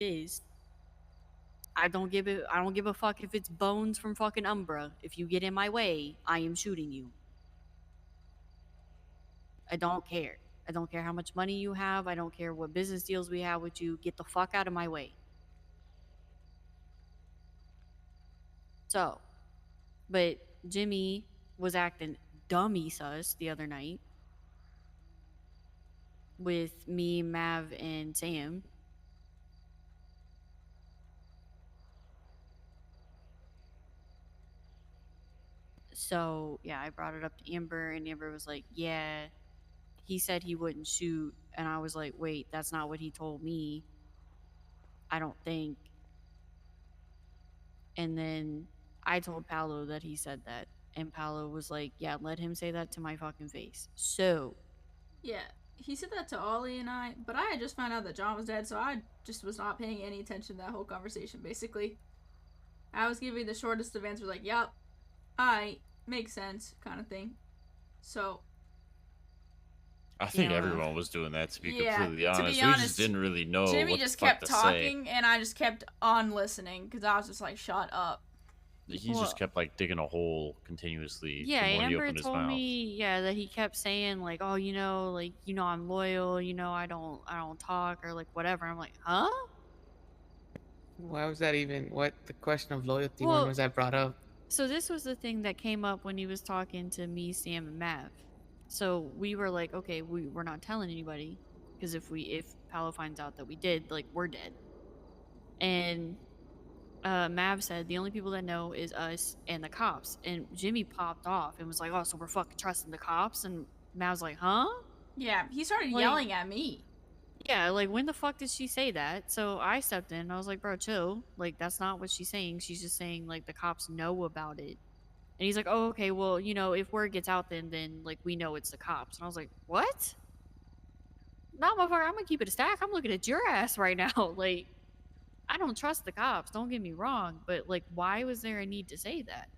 is. I don't give a fuck if it's Bones from fucking Umbra. If you get in my way, I am shooting you. I don't care. I don't care how much money you have. I don't care what business deals we have with you. Get the fuck out of my way. So, but Jimmy was acting dummy sus the other night with me, Mav, and Sam. So, yeah, I brought it up to Amber, and Amber was like, yeah, he said he wouldn't shoot. And I was like, wait, that's not what he told me. I don't think. And then I told Paolo that he said that. And Paolo was like, yeah, let him say that to my fucking face. So. Yeah, he said that to Ollie and I, but I had just found out that John was dead, so I just was not paying any attention to that whole conversation, basically. I was giving the shortest of answers, like, yup, I makes sense, kind of thing. So, I think Yeah, well. everyone was doing that, to be yeah, completely to honest. be We just honest, didn't really know Jimmy what the just fuck kept to say. talking, and I just kept on listening, because I was just like, shut up. He Well, just kept like digging a hole continuously. yeah, The more he Amber opened his told mouth. me, yeah, that he kept saying like, "Oh, I'm loyal. I don't talk or like whatever." I'm like, "Huh?" Why was that even? What the question of loyalty? When Well, was that brought up? so this was the thing that came up when he was talking to me, Sam, and Mav. So we were like, okay, we're not telling anybody because if Paolo finds out that we did, like, we're dead. And Mav said the only people that know is us and the cops. And Jimmy popped off and was like, "Oh, so we're fucking trusting the cops?" And Mav's like, "Huh?" Yeah, he started Like, yelling at me. yeah, like when the fuck did she say that? So I stepped in and I was like, "Bro, chill. Like that's not what she's saying. She's just saying like the cops know about it." And he's like, "Oh, okay. Well, if word gets out, then like we know it's the cops." And I was like, "What? No, motherfucker. I'm gonna keep it a stack. I'm looking at your ass right now. Like, I don't trust the cops. Don't get me wrong, but like, why was there a need to say that?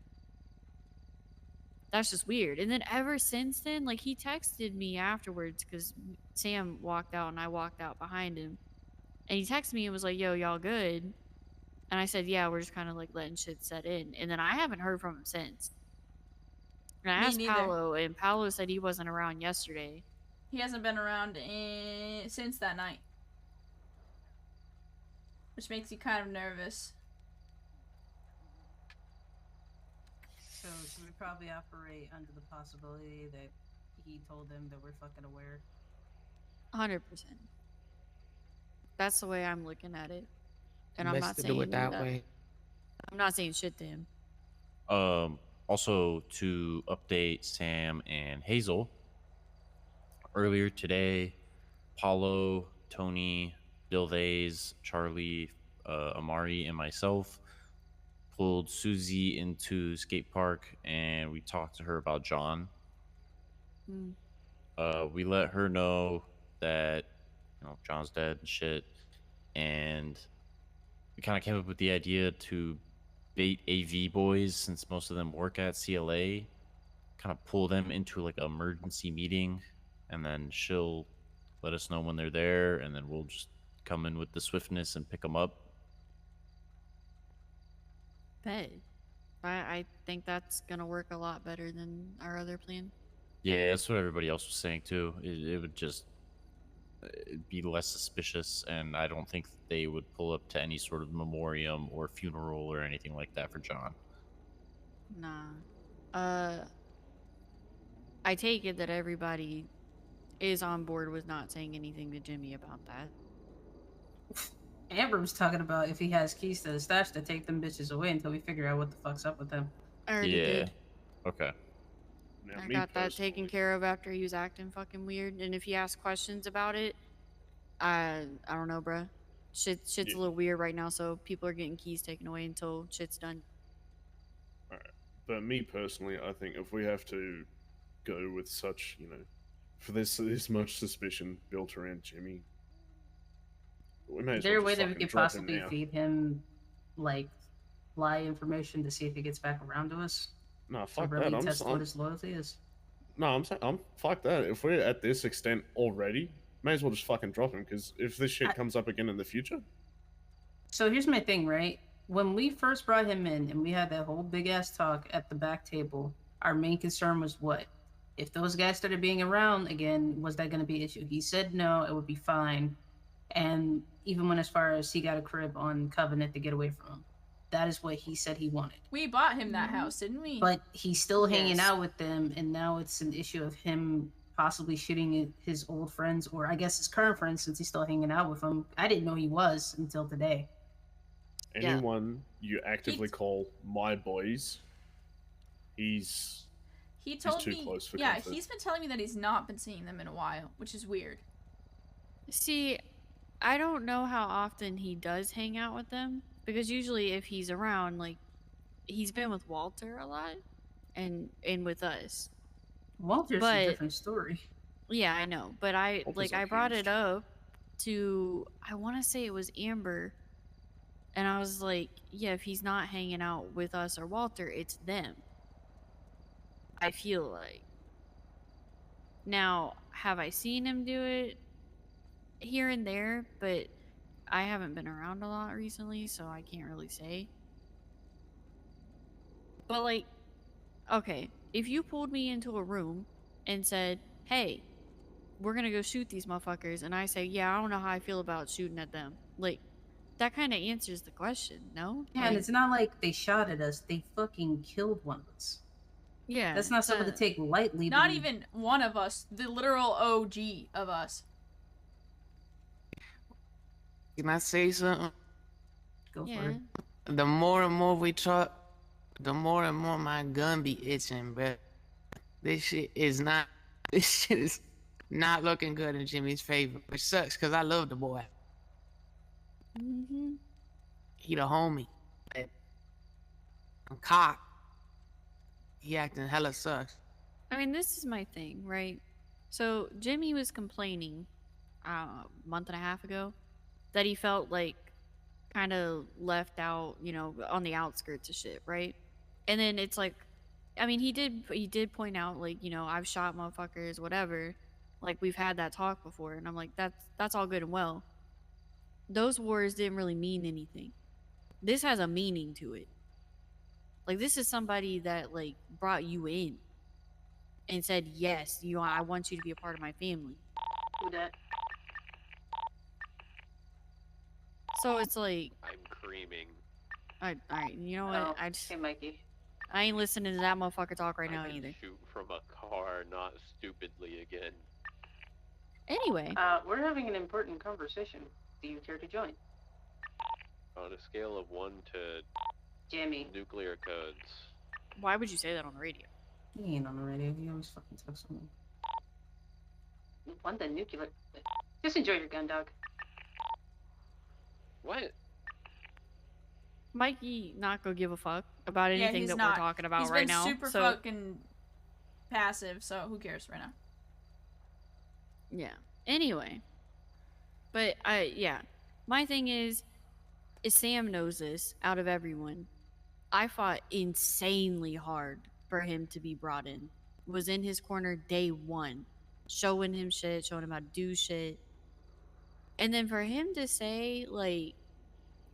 That's just weird." And then ever since then, like he texted me afterwards because Sam walked out and I walked out behind him, and he texted me and was like, "Yo, y'all good?" And I said, "Yeah, we're just kind of like letting shit set in." And then I haven't heard from him since. And I Me asked neither. Paolo, and Paolo said he wasn't around yesterday. He hasn't been around since that night, which makes you kind of nervous. So should we probably operate under the possibility that he told them that we're fucking aware? 100%. That's the way I'm looking at it. And Best to do it that way. I'm not saying shit to him. Also to update Sam and Hazel. Earlier today, Paulo, Tony, Bill Vase, Charlie, Amari, and myself pulled Susie into skate park and we talked to her about John. Mm. We let her know that John's dead and shit, and we kind of came up with the idea to bait AV boys, since most of them work at CLA, kind of pull them into like an emergency meeting, and then she'll let us know when they're there, and then we'll just come in with the swiftness and pick them up. Bet. I think that's gonna work a lot better than our other plan. Yeah, that's what everybody else was saying too. It would just be less suspicious, and I don't think they would pull up to any sort of memoriam or funeral or anything like that for John. Nah. I take it that everybody is on board with not saying anything to Jimmy about that. Amber was talking about if he has keys to the stash to take them bitches away until we figure out what the fuck's up with them. I already did. Okay. Now, I me got that taken personally, care of after he was acting fucking weird. And if he asks questions about it, I don't know, bruh. Shit's a little weird right now, so people are getting keys taken away until shit's done. alright. But me personally, I think if we have to go with such, for this much suspicion built around Jimmy, we may Is as there a well way just that we fucking could drop him possibly now. feed him, like, lie information to see if he gets back around to us? Nah, To fuck really that. test what his loyalty is? No, I'm saying, fuck that. If we're at this extent already, may as well just fucking drop him. Because if this shit comes up again in the future, So here's my thing, right? When we first brought him in and we had that whole big ass talk at the back table, our main concern was what? If those guys started being around again, was that going to be an issue? He said no, it would be fine. And even when as far as he got a crib on Covenant to get away from him, that is what he said he wanted. We bought him that house, didn't we? But he's still hanging Yes. out with them, and now it's an issue of him possibly shooting his old friends, or I guess his current friends, since he's still hanging out with them. I didn't know he was until today. Yeah. Anyone you actively call my boys, He told too me. close for Yeah, comfort. he's been telling me that he's not been seeing them in a while, which is weird. See, I don't know how often he does hang out with them because usually if he's around, like he's been with Walter a lot and with us. Walter's But- a different story. Yeah, I know, but I Walter's I brought accused. it up to I want to say it was Amber, and I was like, yeah, if he's not hanging out with us or Walter, it's them. I feel like. Now, have I seen him do it here and there? But I haven't been around a lot recently, so I can't really say. But like, okay, if you pulled me into a room and said, hey, we're gonna go shoot these motherfuckers, and I say, yeah, I don't know how I feel about shooting at them, like, that kind of answers the question, no? Yeah, and Like, it's not like they shot at us; they fucking killed one of us. yeah, That's not something to take lightly. Not to- even one of us, the literal OG of us. Can I say something? Go for Yeah, it. The more and more we talk, the more and more my gun be itching, bruh. This shit is not. This shit is not looking good in Jimmy's favor, which sucks because I love the boy. mm-hmm. He the homie. But I'm cocked. He acting hella sucks. I mean, this is my thing, right? So Jimmy was complaining a month and a half ago that he felt like kind of left out, you know, on the outskirts of shit, right? And then it's like, I mean, he did point out, like, you know, I've shot motherfuckers, whatever. Like, we've had that talk before, and I'm like, that's all good and well. Those wars didn't really mean anything. This has a meaning to it. Like, this is somebody that, like, brought you in and said, yes, I want you to be a part of my family. Who that? So it's like, I'm creaming. alright, you know what? Hey, Mikey. I ain't listening to that motherfucker talk right I now can either. shoot from a car, not stupidly again. Anyway, We're having an important conversation. Do you care to join? On a scale of 1 to Jimmy. nuclear codes. why would you say that on the radio? He ain't on the radio. He always fucking talks on me. One the nuclear. Just enjoy your gun, dog. What? Mikey not gonna give a fuck about Yeah, anything he's that not. we're talking about He's right been now. super So fucking passive, so who cares right now? yeah. Anyway, but my thing is Sam knows this out of everyone. I fought insanely hard for him to be brought in. Was in his corner day one, showing him shit, showing him how to do shit. And then for him to say, like,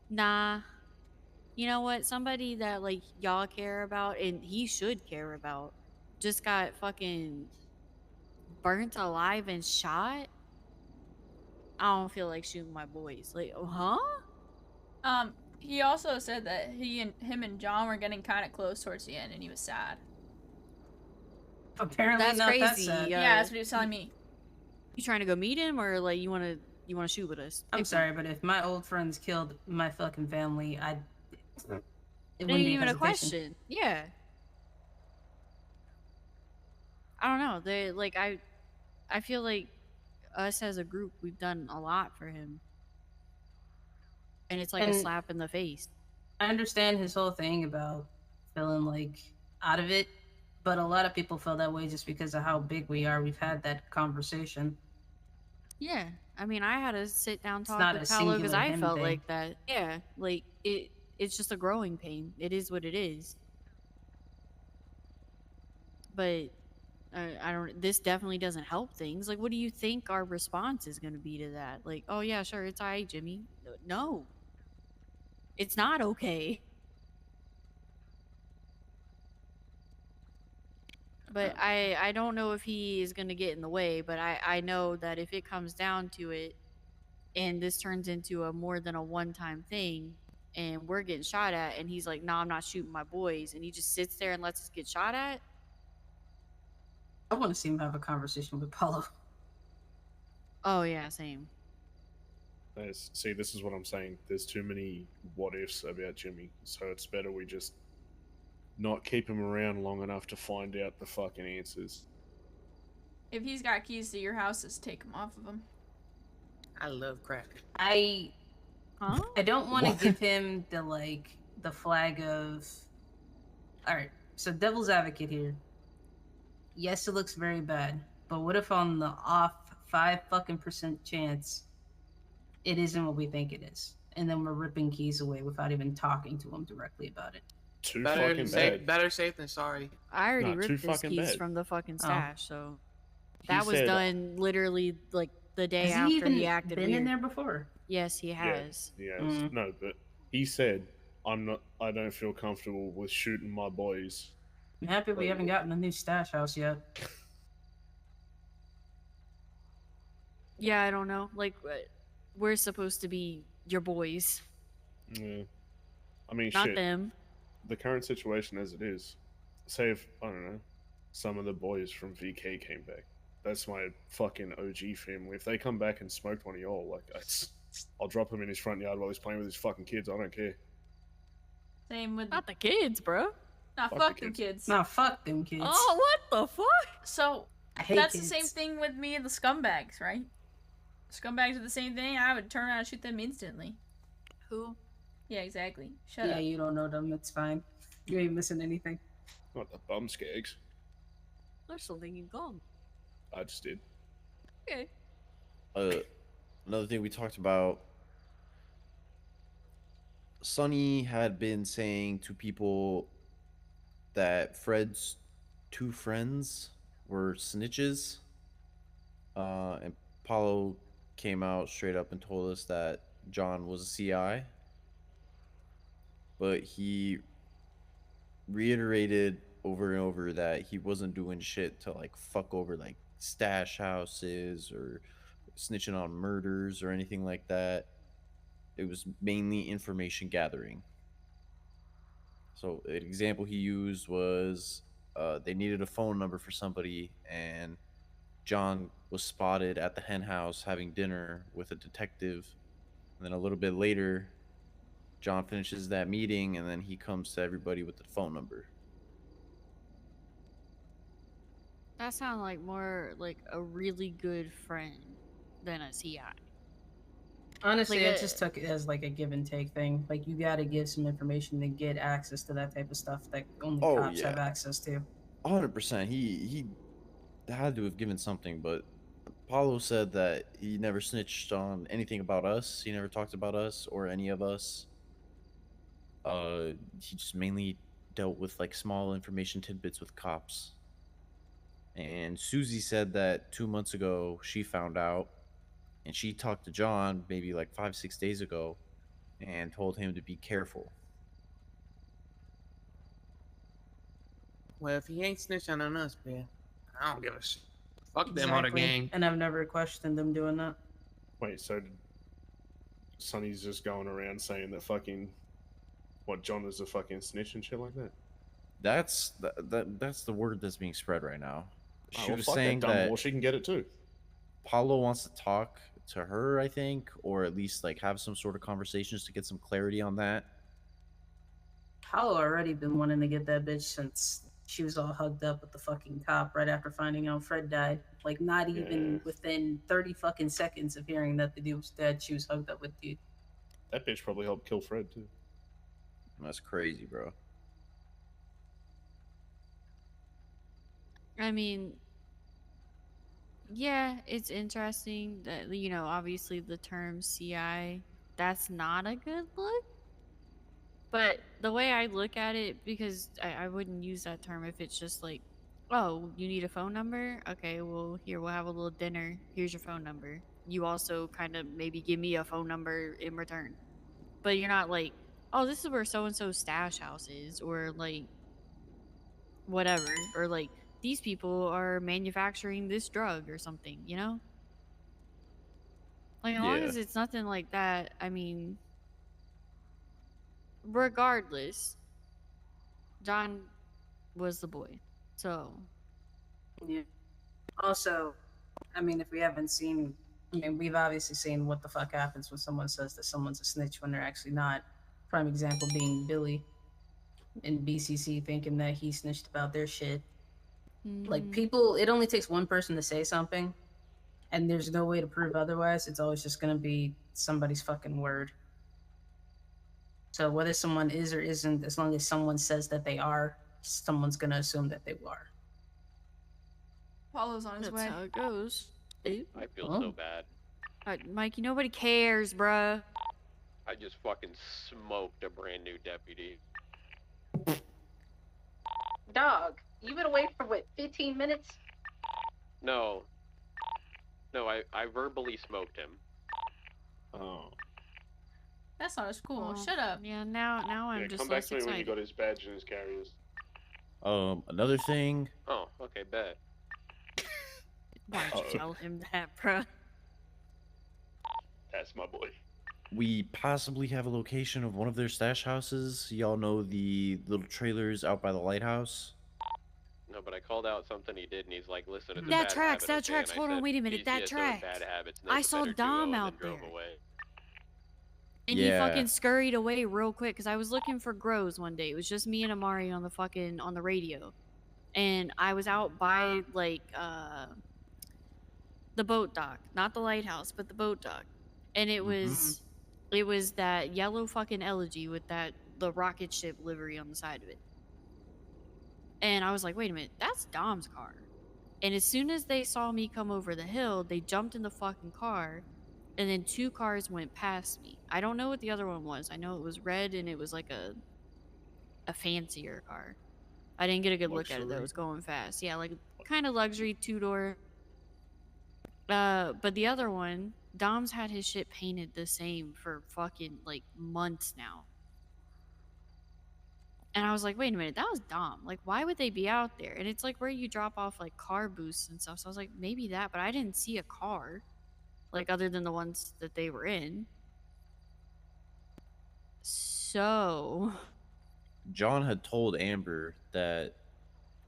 nah, you know what? Somebody that, like, y'all care about and he should care about just got fucking burnt alive and shot. I don't feel like shooting my boys. Like, huh? He also said that him and John were getting kind of close towards the end, and he was sad. Apparently That's not that crazy. sad. Yeah, that's what he was telling me. You trying to go meet him, or like you wanna shoot with us? I'm Pick sorry, but if my old friends killed my fucking family, it one. It wouldn't ain't be even a hesitation. question. Yeah. I don't know. They like I feel like us as a group, we've done a lot for him, and it's like a And- slap in the face. I understand his whole thing about feeling like out of it, but a lot of people feel that way just because of how big we are. We've had that conversation. Yeah, I mean, I had to sit down talk not with a Paolo because singular I him felt thing. like that. Yeah, like it's just a growing pain. It is what it is. But I don't. This definitely doesn't help things. Like, what do you think our response is going to be to that? Like, oh yeah, sure, it's alright, Jimmy. No, It's not okay. But I don't know if he is going to get in the way, but I know that if it comes down to it and this turns into a more than a one-time thing and we're getting shot at and he's like, "No, I'm not shooting my boys." And he just sits there and lets us get shot at. I want to see him have a conversation with Paolo. Oh yeah, same. See, this is what I'm saying. There's too many what ifs about Jimmy, so it's better we just not keep him around long enough to find out the fucking answers. If he's got keys to your house, just take them off of him. I love crack. I Huh? don't want to give him the flag of. All right, so devil's advocate here. Yes, it looks very bad, but what if on the off 5% chance it isn't what we think it is, and then we're ripping keys away without even talking to him directly about it? Too fucking bad. Better safe than sorry. I already Nah, too ripped his fucking keys bad. from the fucking Oh. stash, so He that was said- done literally like the day Has after he even he acted been weird. in there before? Yes, he has. Yes. Mhm. No, but he said, I don't feel comfortable with shooting my boys. I'm happy we haven't gotten a new stash house yet. Yeah, I don't know. Like, we're supposed to be your boys, Yeah. I mean, not shit. them. The current situation as it is, say if, I don't know, some of the boys from VK came back. That's my fucking OG family. If they come back and smoked one of y'all, like, I'll drop him in his front yard while he's playing with his fucking kids. I don't care. Same with. Not the kids, bro. Nah, fuck fuck the them kids. kids. Nah, fuck them kids. Oh, what the fuck? So, I hate that's kids. the same thing with me and the scumbags, right? Scumbags are the same thing. I would turn around and shoot them instantly. Who? Yeah, exactly. Shut Yeah, up. you don't know them. It's fine. You ain't missing anything. Not the bum skags. There's something you gone. I just did. Okay. Another thing we talked about. Sonny had been saying to people that Fred's two friends were snitches. And Paolo came out straight up and told us that John was a CI. But he reiterated over and over that he wasn't doing shit to like fuck over like stash houses or snitching on murders or anything like that. It was mainly information gathering. So an example he used was they needed a phone number for somebody, and John was spotted at the hen house having dinner with a detective. And then a little bit later, John finishes that meeting, and then he comes to everybody with the phone number. That sounds like more like a really good friend than a CI. Honestly, Like I just took it as like a give and take thing. Like you got to give some information to get access to that type of stuff that only Oh, cops yeah. have access to. 100%. He had to have given something, but Paulo said that he never snitched on anything about us. He never talked about us or any of us. He just mainly dealt with like small information tidbits with cops. And Susie said that 2 months ago she found out, and she talked to John maybe like 5-6 days ago and told him to be careful. Well, if he ain't snitching on us, man, I don't give a shit. Fuck them on the gang. And I've never questioned them doing that. Wait, so Sonny's just going around saying that fucking John is a fucking snitch and shit like that? That's the word that's being spread right now. Oh, She well, was fuck saying that dumb that whore, she can get it too. Paulo wants to talk to her, I think, or at least like have some sort of conversations to get some clarity on that. Paolo already been wanting to get that bitch since she was all hugged up with the fucking cop right after finding out Fred died. Like not even Yeah. within 30 fucking seconds of hearing that the dude was dead, she was hugged up with dude. That bitch probably helped kill Fred too. That's crazy, bro. I mean, yeah, it's interesting that, you know, obviously the term CI, that's not a good look. But the way I look at it, because I wouldn't use that term if it's just like, oh, you need a phone number? Okay, well, here, we'll have a little dinner. Here's your phone number. You also kind of maybe give me a phone number in return. But you're not like, oh, this is where so and so's stash house is, or like whatever, or like these people are manufacturing this drug or something, you know? Like, as long Yeah. as it's nothing like that, I mean, regardless, John was the boy. So, Yeah. Also, I mean, if we haven't seen, I mean, we've obviously seen what the fuck happens when someone says that someone's a snitch when they're actually not. Prime example being Billy in BCC thinking that he snitched about their shit. Like, people, it only takes one person to say something, and there's no way to prove otherwise. It's always just gonna be somebody's fucking word. So whether someone is or isn't, as long as someone says that they are, someone's gonna assume that they are. Paolo's on his that's way. how it goes. Ew. I feel Oh. so bad. Mikey, nobody cares, bruh. I just fucking smoked a brand new deputy. Dog, you've been away for what, 15 minutes? No. No, I verbally smoked him. Oh. That's not as cool. Oh, Shut up. Yeah, now I'm Yeah, just come back less to me when you excited. got his badge and his carriers. Another thing, Oh, okay, bet. Why'd you tell him that, bruh? That's my boy. we possibly have a location of one of their stash houses. Y'all know the little trailers out by the lighthouse? No, but I called out something he did, and he's like, "Listen, it's a That bad tracks, habit, that okay?" tracks. And I Hold on, said, wait a minute, that "PCSO and tracks. bad habits, and I that's a saw better Dom duo," out and then drove there. away. And he Yeah. fucking scurried away real quick because I was looking for Grows one day. It was just me and Amari on the radio. And I was out by like the boat dock. Not the lighthouse, but the boat dock. And it was that yellow fucking elegy with the rocket ship livery on the side of it. And I was like, wait a minute, that's Dom's car. And as soon as they saw me come over the hill, they jumped in the fucking car. And then 2 cars went past me. I don't know what the other one was. I know it was red and it was like a fancier car. I didn't get a good look at it though. It Luxury? was going fast. Yeah, like kind of luxury 2-door. But the other one, Dom's had his shit painted the same for fucking like months now. And I was like, wait a minute, that was Dom. Like, why would they be out there? And it's like where you drop off like car boosts and stuff. So I was like, maybe that, but I didn't see a car. Like, other than the ones that they were in. So, John had told Amber that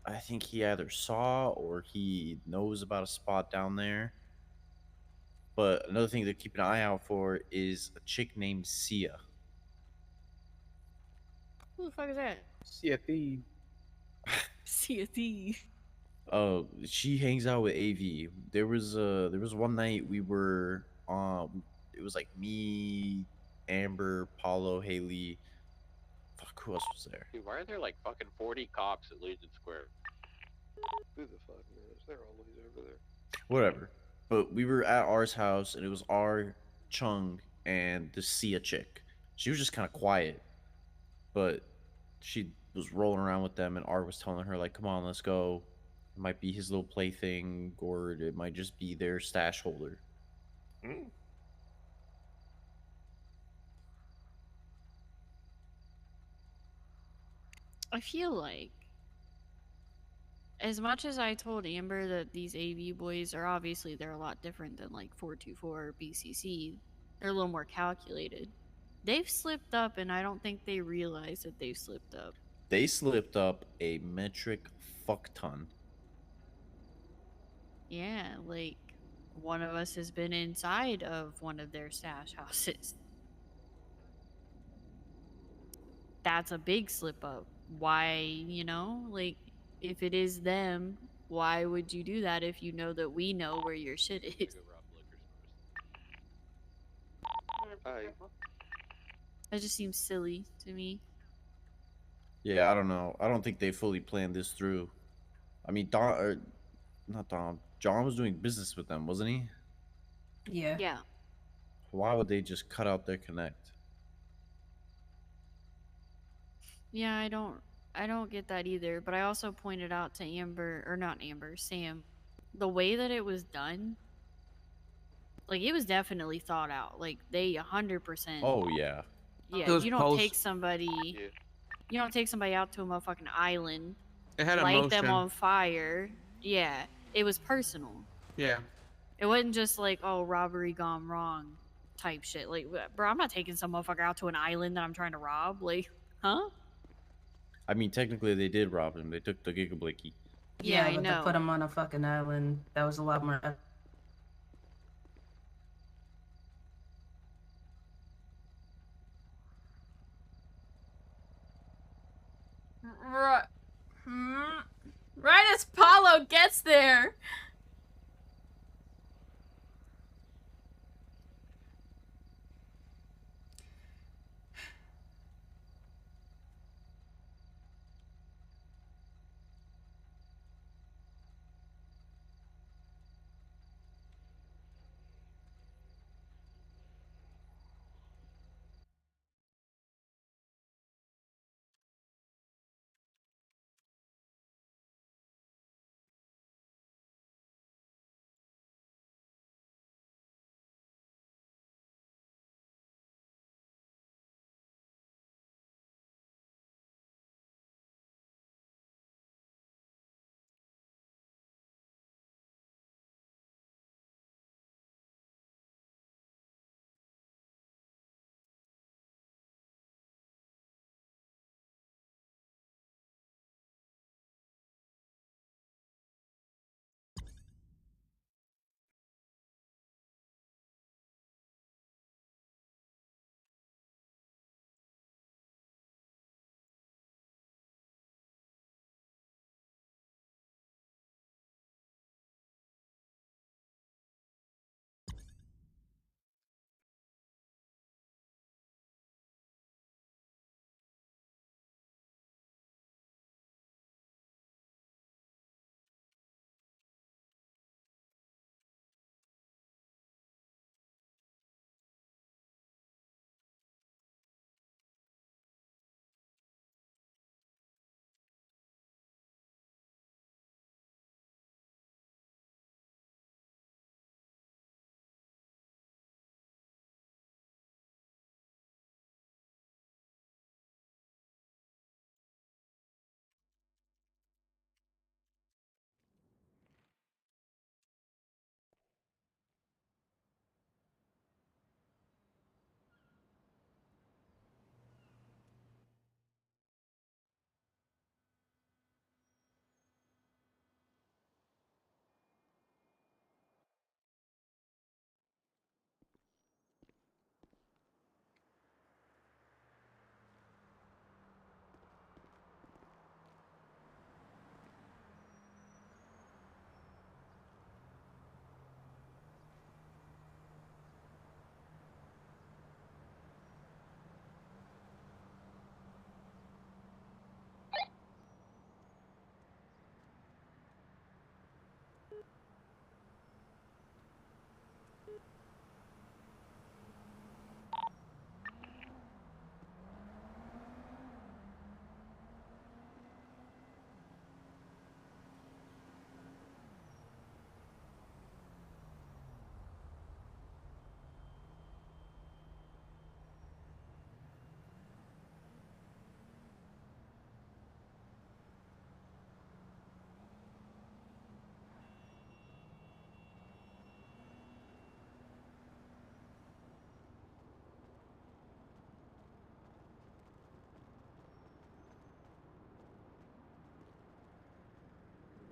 I think he either saw or he knows about a spot down there. But another thing to keep an eye out for is a chick named Sia. who the fuck is that? See a thief. See a thief. Oh, she hangs out with AV. There was one night we were it was like me, Amber, Paolo, Haley. Fuck, who else was there? Dude, why are there like fucking 40 cops at Legion Square? Who the fuck knows? They're always over there. Whatever. But we were at ours house and it was our Chung and the Sia chick. She was just kind of quiet, but she was rolling around with them and R was telling her like, "Come on, let's go." It might be his little plaything, or it might just be their stash holder. Mm. I feel like, as much as I told Amber that these AV boys are obviously they're a lot different than like 424 or BCC, they're a little more calculated. They've slipped up, and I don't think they realize that they've slipped up. They slipped up a metric fuck ton. Yeah, like one of us has been inside of one of their stash houses. That's a big slip up. Why, like if it is them, why would you do that if you know that we know where your shit is? Go rob liquor stores. Hi. That just seems silly to me. Yeah, I don't know. I don't think they fully planned this through. I mean, not Dom. John was doing business with them, wasn't he? Yeah. Yeah. Why would they just cut out their connect? Yeah, I don't get that either, but I also pointed out to Sam, the way that it was done, like it was definitely thought out. Like they 100% Oh yeah. Yeah, It was you don't take post. somebody. Yeah. You don't take somebody out to a motherfucking island, It had light them emotion. on fire. Yeah, it was personal. Yeah. It wasn't just like, oh, robbery gone wrong type shit. Like, bro, I'm not taking some motherfucker out to an island that I'm trying to rob. Like, huh? I mean, technically, they did rob him. They took the Gigablicky. Yeah, I but to know. put him on a fucking island, that was a lot more. Right. Right as Paolo gets there.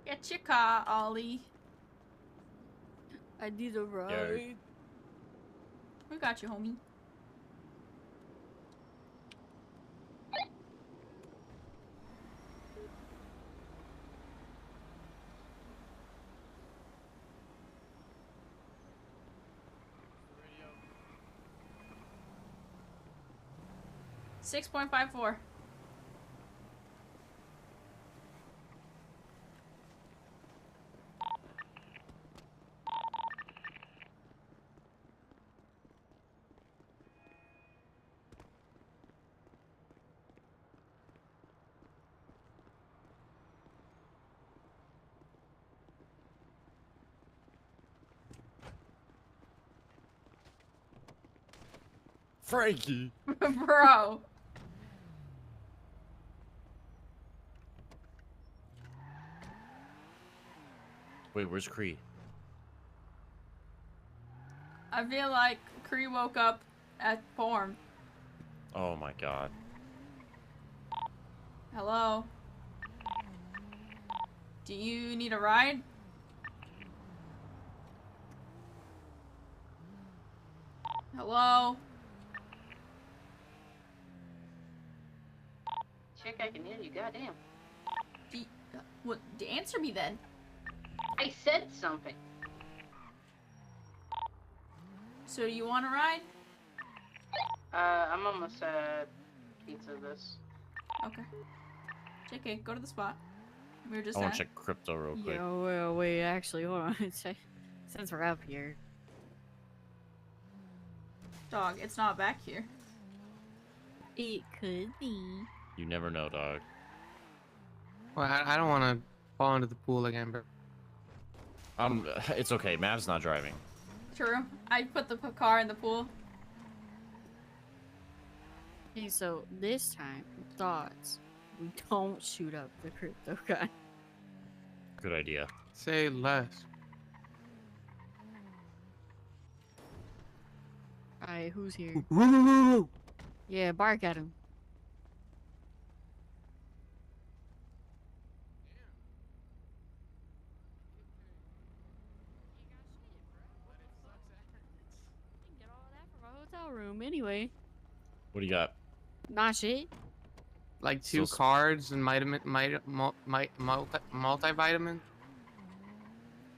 Get your car, Ollie. I need a ride. We got you, homie. Radio. 6.54. Frankie. Bro. Wait, where's Cree? I feel like Cree woke up at form. Oh my god. Hello? Do you need a ride? Hello? Chick, I can hear you. Goddamn. What? Answer me then. I said something. So you want a ride? I'm almost pizza this. Okay. JK, go to the spot. We were just I want at. to check crypto real quick. Yo, wait, actually, hold on. Since we're up here. Dog, it's not back here. It could be. You never know, dog. Well, I don't want to fall into the pool again, bro. It's okay. Mav's not driving. True. I put the car in the pool. Okay, so this time, thoughts. We don't shoot up the crypto guy. Good idea. Say less. Alright, who's here? Yeah, bark at him. Get all that from a hotel room anyway. What do you got? Not shit. Like two So- cards and multivitamin?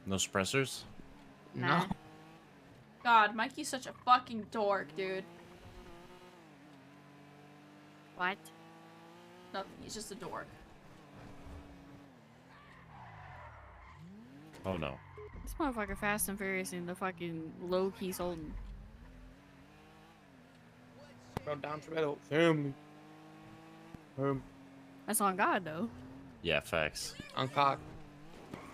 No suppressors? Nah. No. God, Mikey's such a fucking dork, dude. What? Nothing, he's just a dork. Oh no. This motherfucker Fast and Furious in the fucking low key Sultan. Bro, down to that family. That's on God though. Yeah, facts. Uncock.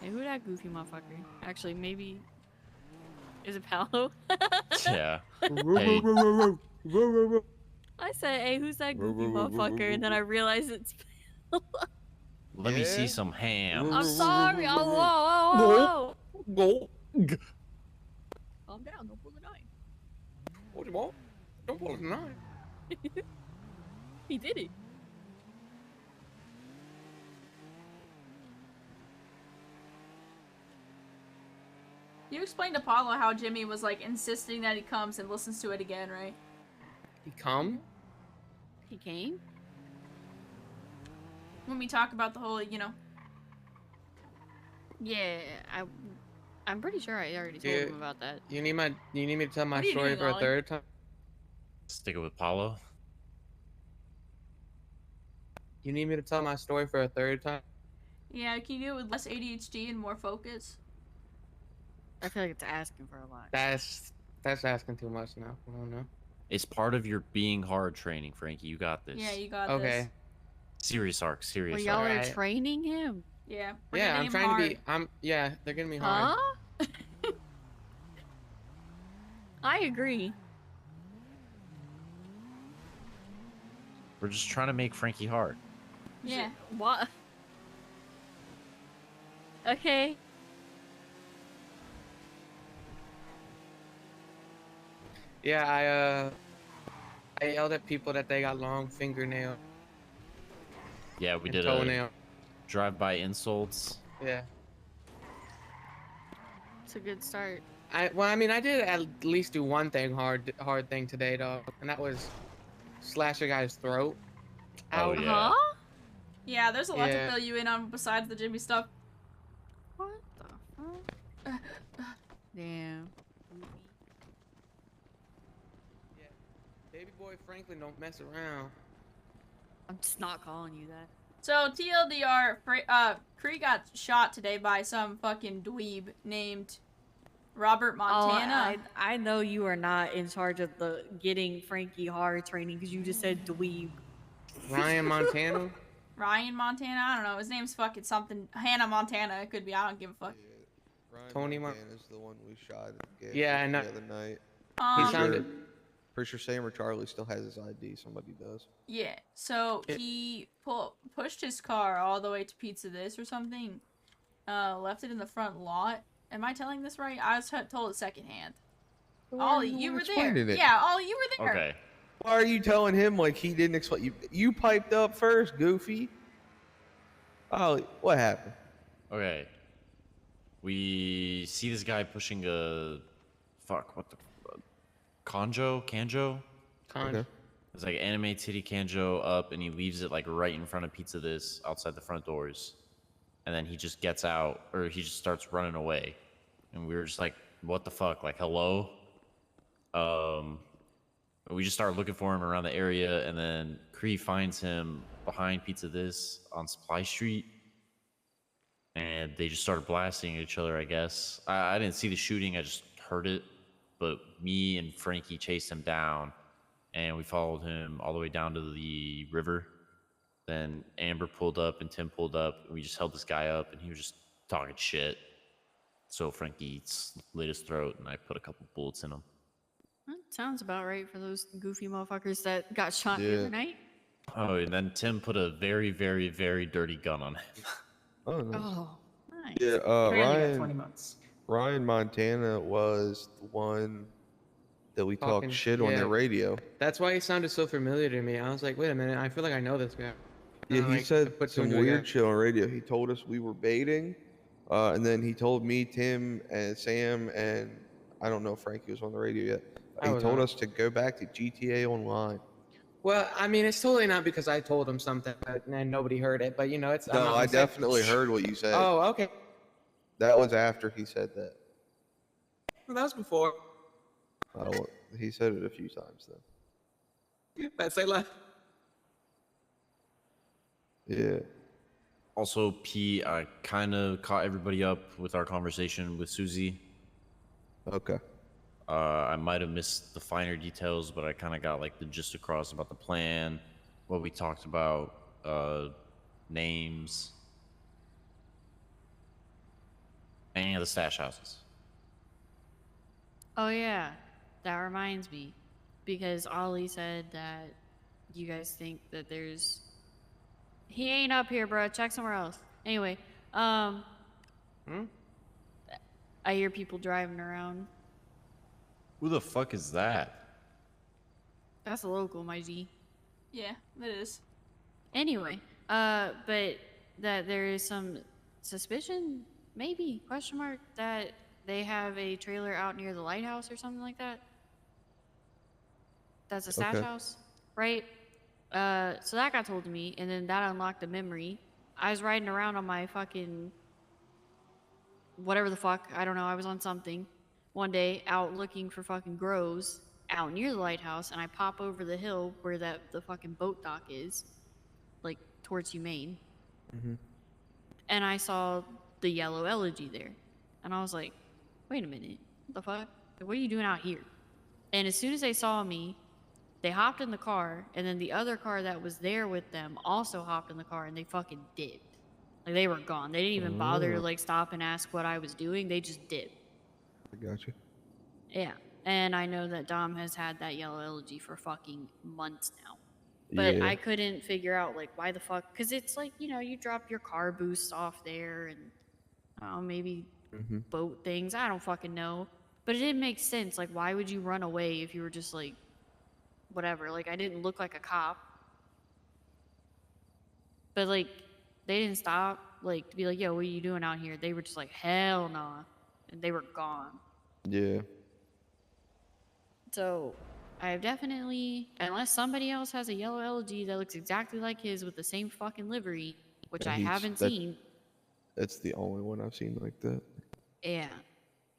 Hey, who that goofy motherfucker? Actually, maybe. Is it Paolo? Yeah. Hey. I said, hey, who's that goofy motherfucker? And then I realized it's. Let me see some ham. I'm sorry. Oh, whoa, whoa, whoa. Go. Calm down. Don't pull the knife. What do you want? Don't pull the knife. He did it. You explained to Paolo how Jimmy was like insisting that he comes and listens to it again, right? He come? He came? When we talk about the whole, you know. Yeah, I'm pretty sure I already told Yeah. him about that. You need me to tell my What are you story doing, for a Ollie? third time? Stick it with Paolo. You need me to tell my story for a third time? Yeah, can you do it with less ADHD and more focus? I feel like it's asking for a lot. That's asking too much now. I don't know. It's part of your being hard training, Frankie. You got this. Yeah, you got Okay. this. Serious arc. Well, Serious y'all arc. are Alright. training him. Yeah. we're Yeah, getting I'm him trying to be. hard. Yeah, they're getting me hard. Huh? I agree. We're just trying to make Frankie hard. Yeah. What? Okay. Yeah, I yelled at people that they got long fingernail Yeah, we and did toenail. a drive-by insults. Yeah. It's a good start. Well, I mean, I did at least do one thing hard thing today, dog, and that was slash a guy's throat. Oh, Ow. yeah. Huh? Yeah, there's a lot Yeah. to fill you in on besides the Jimmy stuff. What the fuck? Damn. Baby boy Franklin don't mess around. I'm just not calling you that. So TLDR, Cree got shot today by some fucking dweeb named Robert Montana. Oh, I know you are not in charge of the getting Frankie hard training because you just said dweeb. Ryan Montana. Ryan Montana? I don't know. His name's fucking something. Hannah Montana. It could be. I don't give a fuck. Yeah, Ryan Tony Montana's the one we shot at the gas Yeah, I station know. the other night. He Um, sounded. Pretty sure Sam or Charlie still has his ID. Somebody does. Yeah. So he pushed his car all the way to Pizza This or something. Left it in the front lot. Am I telling this right? I was told it secondhand. Ollie, you were there. It? Yeah, Ollie, you were there. Okay. Why are you telling him like he didn't explain? You piped up first, Goofy. Ollie, what happened? Okay. We see this guy pushing a what the Kanjo? Okay. It's like anime titty Kanjo up, and he leaves it like right in front of Pizza This outside the front doors. And then he just gets out, or he just starts running away. And we were just like, what the fuck? Like, hello? We just started looking for him around the area, and then Cree finds him behind Pizza This on Supply Street. And they just started blasting at each other, I guess. I didn't see the shooting, I just heard it. But me and Frankie chased him down, and we followed him all the way down to the river. Then Amber pulled up and Tim pulled up, and we just held this guy up, and he was just talking shit. So Frankie slit his throat, and I put a couple bullets in him. That sounds about right for those goofy motherfuckers that got shot the other night. Oh, and then Tim put a very, very, very dirty gun on him. Oh, nice. Oh, nice. Yeah, Apparently got 20 months. Ryan Montana was the one that we Talking- talked shit on yeah. their radio. That's why he sounded so familiar to me. I was like, wait a minute, I feel like I know this guy. Yeah, he Like, I said put two some and two weird together. shit on radio. He told us we were baiting, and then he told me, Tim, and Sam, and I don't know if Frankie was on the radio yet. I He was told on. us to go back to GTA Online. Well, I mean, it's totally not because I told him something and nobody heard it, but you know, it's. I'm No, not I gonna say- definitely heard what you said. Oh, okay. That was after he said that. Well, that was before. He said it a few times though. Let's say left. Yeah. Also, P, I kind of caught everybody up with our conversation with Susie. Okay. I might have missed the finer details, but I kind of got like the gist across about the plan, what we talked about, names, and the stash houses. Oh yeah, that reminds me, because Ollie said that you guys think that there's. He ain't up here, bro. Check somewhere else. Anyway, I hear people driving around. Who the fuck is that? That's a local, my G. Yeah, it is. Anyway, but that there is some suspicion, maybe, question mark, that they have a trailer out near the lighthouse or something like that. That's a stash Okay. house, right? So that got told to me, and then that unlocked a memory. I was riding around on my fucking whatever the fuck, I don't know, I was on something one day out looking for fucking grows out near the lighthouse, and I pop over the hill where the fucking boat dock is, like towards Humane. And I saw the yellow elegy there. And I was like, wait a minute, what the fuck? What are you doing out here? And as soon as they saw me, they hopped in the car, and then the other car that was there with them also hopped in the car, and they fucking dipped. Like, they were gone. They didn't even bother to, like, stop and ask what I was doing. They just dipped. I got you. Yeah. And I know that Dom has had that yellow elegy for fucking months now. But Yeah. I couldn't figure out, like, why the fuck. Because it's like, you know, you drop your car boost off there and, I don't know, maybe boat things. I don't fucking know. But it didn't make sense. Like, why would you run away if you were just, like, whatever? Like, I didn't look like a cop. But, like, they didn't stop, like, to be like, yo, what are you doing out here? They were just like, hell nah. And they were gone. Yeah. So, I've definitely, unless somebody else has a yellow LG that looks exactly like his with the same fucking livery, which Yeah, I he's- haven't that- seen. That's the only one I've seen like that. Yeah.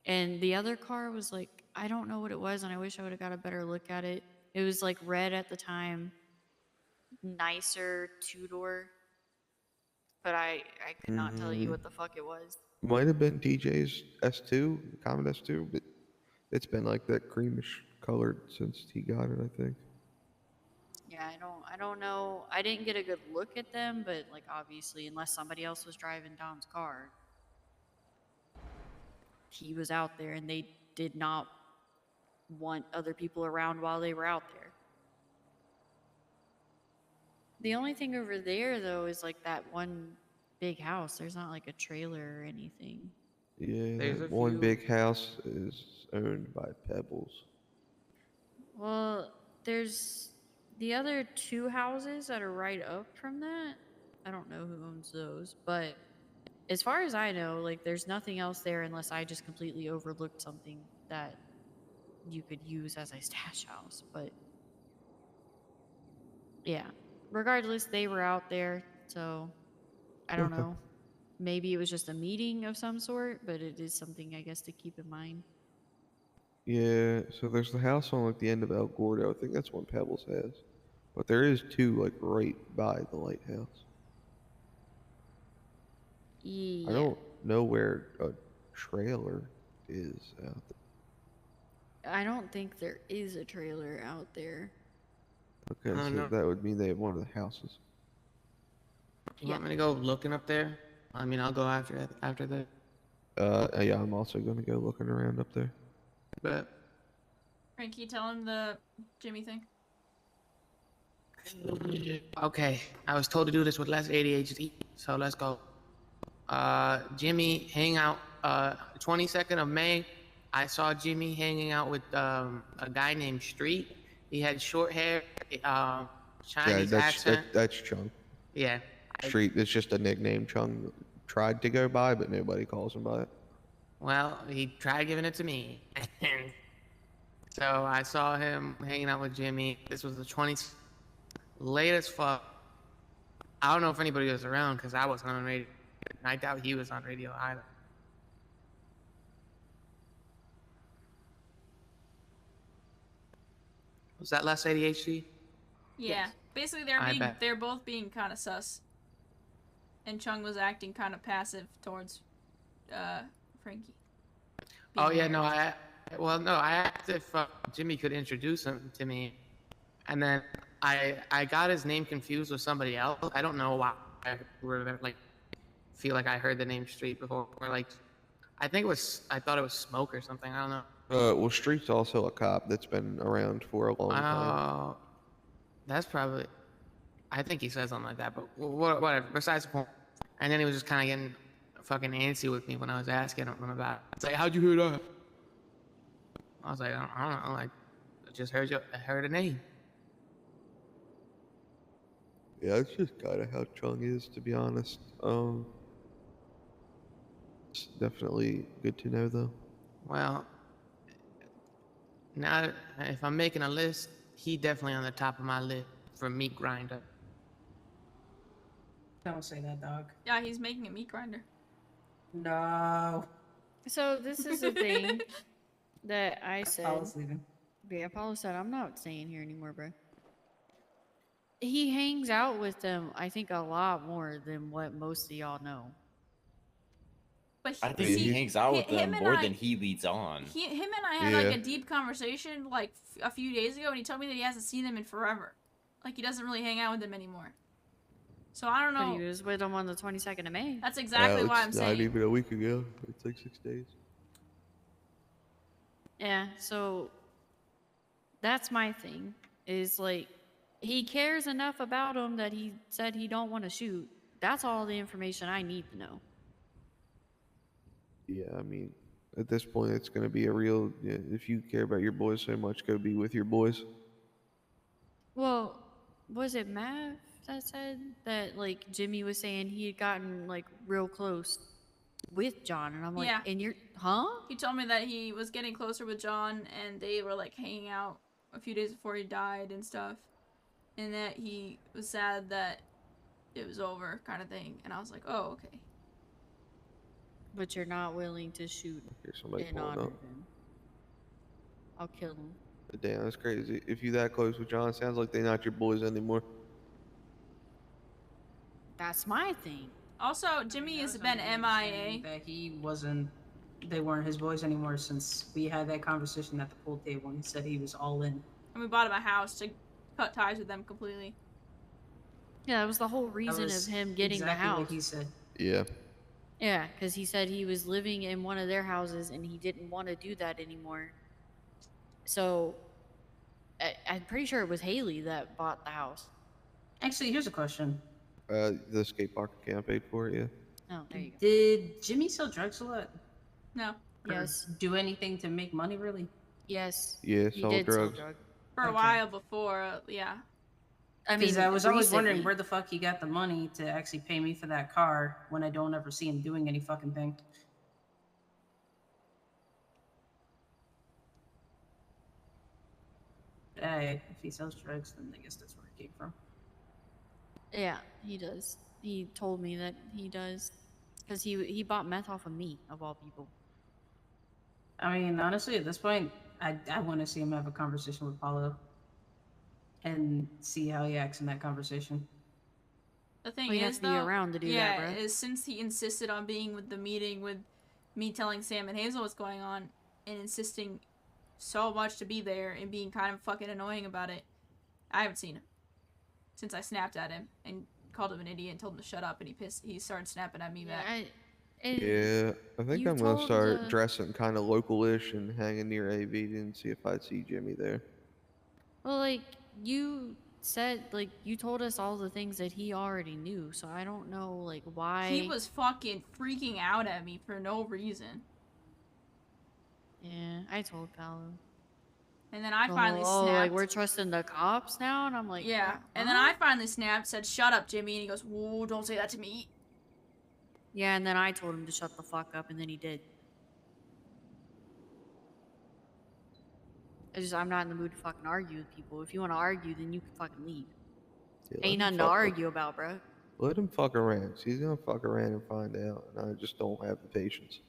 And the other car was like, I don't know what it was, and I wish I would have got a better look at it. It was like red at the time, nicer two-door, but I could not tell you what the fuck it was. Might have been TJ's S2, Comet S2, but it's been like that creamish colored since he got it, I think. Yeah, I don't know. I didn't get a good look at them, but like obviously, unless somebody else was driving Dom's car, he was out there, and they did not want other people around while they were out there. The only thing over there, though, is like that one big house. There's not like a trailer or anything. Yeah, There's that a one few. big house is owned by Pebbles. Well, there's the other two houses that are right up from that. I don't know who owns those, but as far as I know, like there's nothing else there unless I just completely overlooked something that you could use as a stash house. But yeah, regardless, they were out there, so I don't Okay. know. Maybe it was just a meeting of some sort, but it is something I guess to keep in mind. Yeah, so there's the house on like the end of El Gordo. I think that's one Pebbles has. But there is two like right by the lighthouse. Yeah. I don't know where a trailer is out I don't think there is a trailer out there. there. Okay, Oh, so no. that would mean they have one of the houses. You want me to go looking up there? I mean, I'll go after that. Yeah, I'm also gonna go looking around up there. But Frankie, tell him the Jimmy thing. okay, I was told to do this with less ADHD, so let's go. Jimmy hang out. 22nd of May, I saw Jimmy hanging out with a guy named Street. He had short hair, Chinese accent. That's Chung. Yeah. Street. It's just a nickname Chung tried to go by, but nobody calls him by it. Well, he tried giving it to me. So I saw him hanging out with Jimmy. This was the 20th. Late as fuck. I don't know if anybody was around because I wasn't on radio. I doubt he was on radio either. Was that less ADHD? Yeah. Yes. Basically, I bet. they're both being kind of sus. And Chung was acting kind of passive towards Frankie. Oh Being yeah, no, married. I asked if Jimmy could introduce him to me, and then I got his name confused with somebody else. I don't know why. I feel like I heard the name Street before, or like I thought it was Smoke or something. I don't know. Well, Street's also a cop that's been around for a long time. Oh, that's probably. I think he said something like that, but whatever. Besides the point. And then he was just kind of getting fucking antsy with me when I was asking him about it. It's like, how'd you hear that? I was like, I don't know. Like, I just heard a name. Yeah, it's just kind of how Chung is, to be honest. It's definitely good to know, though. Well, now if I'm making a list, he definitely on the top of my list for meat grinder. Don't say that, dog. Yeah, he's making a meat grinder. No. So this is the thing that I said. Paolo's leaving. Yeah, Paolo said, I'm not staying here anymore, bro. He hangs out with them, I think, a lot more than what most of y'all know. But I think he hangs out with them him and more I- than he leads on. Him and I had like a deep conversation like a few days ago, and he told me that he hasn't seen them in forever. Like he doesn't really hang out with them anymore. So I don't know. But he was with them on the 22nd of May. That's exactly why I'm It's saying. not even a week ago. It's like 6 days. Yeah, so that's my thing. Is like he cares enough about him that he said he don't want to shoot. That's all the information I need to know. Yeah, I mean, at this point, it's going to be a real. Yeah, if you care about your boys so much, go be with your boys. Well, was it Mav that said that like Jimmy was saying he had gotten like real close with John, and I'm like, Yeah. and you're, huh? He told me that he was getting closer with John, and they were like hanging out a few days before he died and stuff, and that he was sad that it was over, kind of thing. And I was like, oh, okay. But you're not willing to shoot Here's somebody in pulling honor up. of him. I'll kill him. Damn, that's crazy. If you that close with John, sounds like they're not your boys anymore. That's my thing. Also, Jimmy has been Saying MIA. that they weren't his boys anymore since we had that conversation at the pool table and he said he was all in. And we bought him a house to cut ties with them completely. Yeah, that was the whole That reason was of him getting exactly the house. what he said. Yeah. Yeah, because he said he was living in one of their houses and he didn't want to do that anymore. So I'm pretty sure it was Haley that bought the house. Actually, here's a question. The skate park account paid for it, yeah. Oh, there you go. Did Jimmy sell drugs a lot? No. Or Yes. do anything to make money, really? Yes. Yeah, He sold did drugs. sell drugs. For a Okay. while before, yeah. I Because mean, I was always wondering recently. where the fuck he got the money to actually pay me for that car when I don't ever see him doing any fucking thing. Hey, if he sells drugs, then I guess that's where it came from. Yeah, he does. He told me that he does. Because he bought meth off of me, of all people. I mean, honestly, at this point, I want to see him have a conversation with Paolo and see how he acts in that conversation. The thing Well, you have is, to be though, around to do yeah, that, bro. is since he insisted on being with the meeting with me telling Sam and Hazel what's going on and insisting so much to be there and being kind of fucking annoying about it, I haven't seen him since I snapped at him and called him an idiot and told him to shut up, and he started snapping at me back. Yeah, I think you I'm gonna told, start dressing kind of local-ish and hanging near AV and see if I see Jimmy there. Well, like, you said, like, you told us all the things that he already knew, so I don't know, like, why. He was fucking freaking out at me for no reason. Yeah, I told Paolo. And then I finally snapped. Like, we're trusting the cops now? And I'm like, yeah. And then I finally snapped, said, shut up, Jimmy. And he goes, whoa, don't say that to me. Yeah, and then I told him to shut the fuck up, and then he did. I'm not in the mood to fucking argue with people. If you want to argue, then you can fucking leave. Yeah, Ain't nothing to argue about, bro. Let him fuck around. He's gonna fuck around and find out, and I just don't have the patience.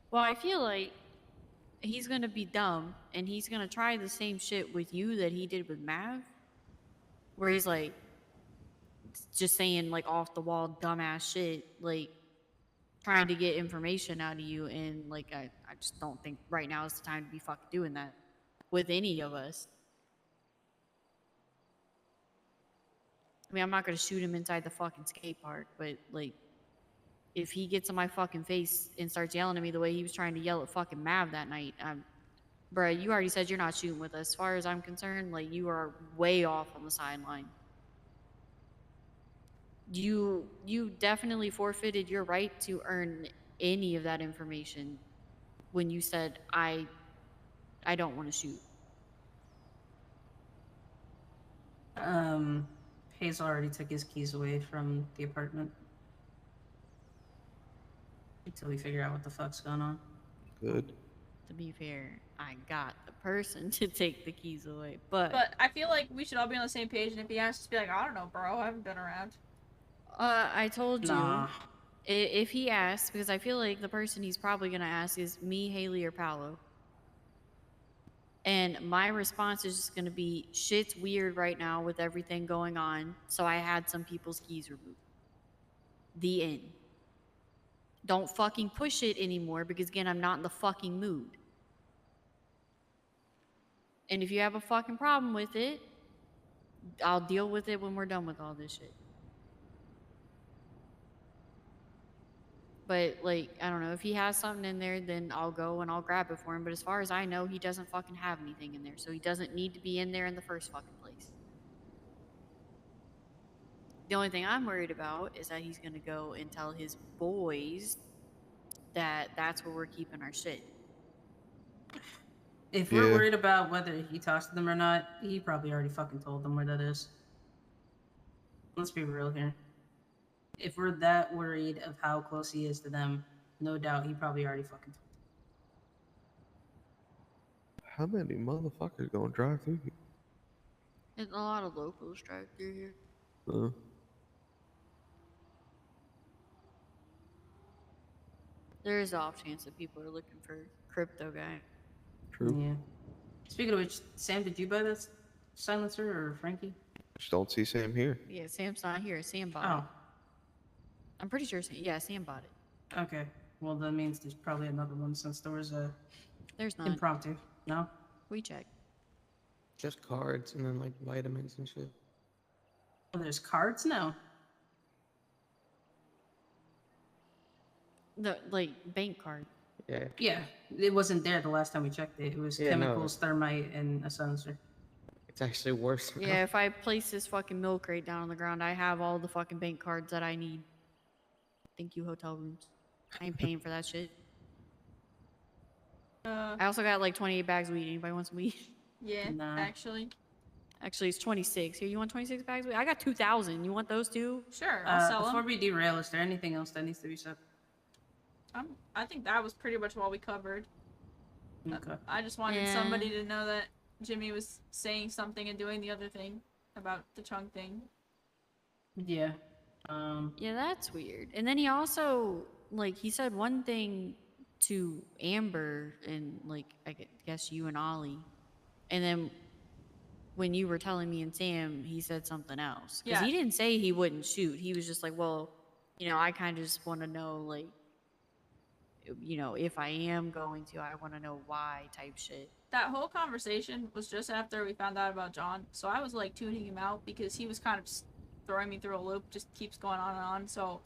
Well, I feel like he's gonna be dumb, and he's gonna try the same shit with you that he did with Mav, where he's like just saying like off the wall dumbass shit, like trying to get information out of you, and like I just don't think right now is the time to be fucking doing that with any of us. I mean, I'm not gonna shoot him inside the fucking skate park, but like, if he gets in my fucking face and starts yelling at me the way he was trying to yell at fucking Mav that night, bruh, you already said you're not shooting with us. As far as I'm concerned, like, you are way off on the sideline. You definitely forfeited your right to earn any of that information when you said I don't want to shoot. Hazel already took his keys away from the apartment until we figure out what the fuck's going on. Good. To be fair, I got the person to take the keys away, but I feel like we should all be on the same page, and if he asks, just be like, I don't know, bro, I haven't been around. I told you, Nah. if he asks, because I feel like the person he's probably gonna ask is me, Haley, or Paolo. And my response is just gonna be, shit's weird right now with everything going on, so I had some people's keys removed. The end. Don't fucking push it anymore, because again, I'm not in the fucking mood. And if you have a fucking problem with it, I'll deal with it when we're done with all this shit. But, like, I don't know, if he has something in there, then I'll go and I'll grab it for him. But as far as I know, he doesn't fucking have anything in there. So he doesn't need to be in there in the first fucking place. The only thing I'm worried about is that he's going to go and tell his boys that that's where we're keeping our shit. If we're worried about whether he talks to them or not, he probably already fucking told them where that is. Let's be real here. If we're that worried of how close he is to them, no doubt he probably already fucking told them. How many motherfuckers gonna drive through here? And a lot of locals drive through here. There is an off chance that people are looking for crypto guy. True. Yeah. Speaking of which, Sam, did you buy that silencer or Frankie? Just don't see Sam here. Yeah, Sam's not here. Sam bought it. I'm pretty sure Sam bought it. Okay. Well, that means there's probably another one since there was a There's not. impromptu. No? We check. Just cards and then like vitamins and shit. Oh, there's cards now. The like bank card. Yeah. Yeah, it wasn't there the last time we checked it. It was Yeah, no. chemicals, thermite, and a silencer. It's actually worse. now. Yeah, if I place this fucking milk crate down on the ground, I have all the fucking bank cards that I need. Thank you, hotel rooms. I ain't paying for that shit. I also got like 28 bags of weed. Anybody want some weed? Yeah, Nah. actually. Actually, it's 26. Here, you want 26 bags of weed? I got 2,000. You want those too? Sure, I'll sell Before them. we derail, is there anything else that needs to be said? I think that was pretty much what we covered. Okay. I just wanted somebody to know that Jimmy was saying something and doing the other thing about the Chung thing. Yeah. Yeah, that's weird. And then he also, like, he said one thing to Amber and, like, I guess you and Ollie. And then when you were telling me and Sam, he said something else. Because he didn't say he wouldn't shoot. He was just like, well, you know, I kind of just want to know, like, you know, if I am going to, I want to know why type shit. That whole conversation was just after we found out about John, so I was like tuning him out because he was kind of throwing me through a loop, just keeps going on and on. So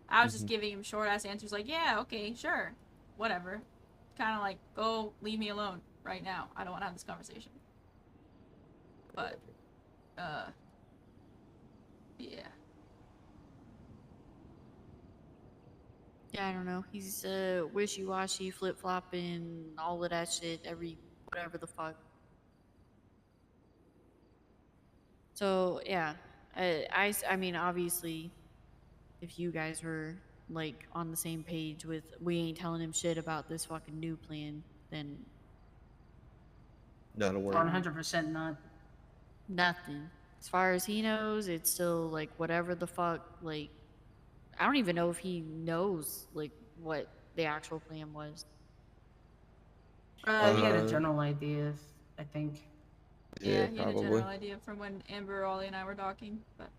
I was just giving him short ass answers like, yeah, okay, sure, whatever. Kind of like, go leave me alone right now. I don't want to have this conversation. But, yeah. Yeah, I don't know. He's wishy-washy, flip-flopping, all of that shit, whatever the fuck. So, yeah. I mean, obviously, if you guys were, like, on the same page with we ain't telling him shit about this fucking new plan, then Not a word. 100% not. nothing. As far as he knows, it's still, like, whatever the fuck, like, I don't even know if he knows, like, what the actual plan was. He had a general idea, I think. Yeah, Yeah, he had a probably. general idea from when Amber, Ollie, and I were talking, but...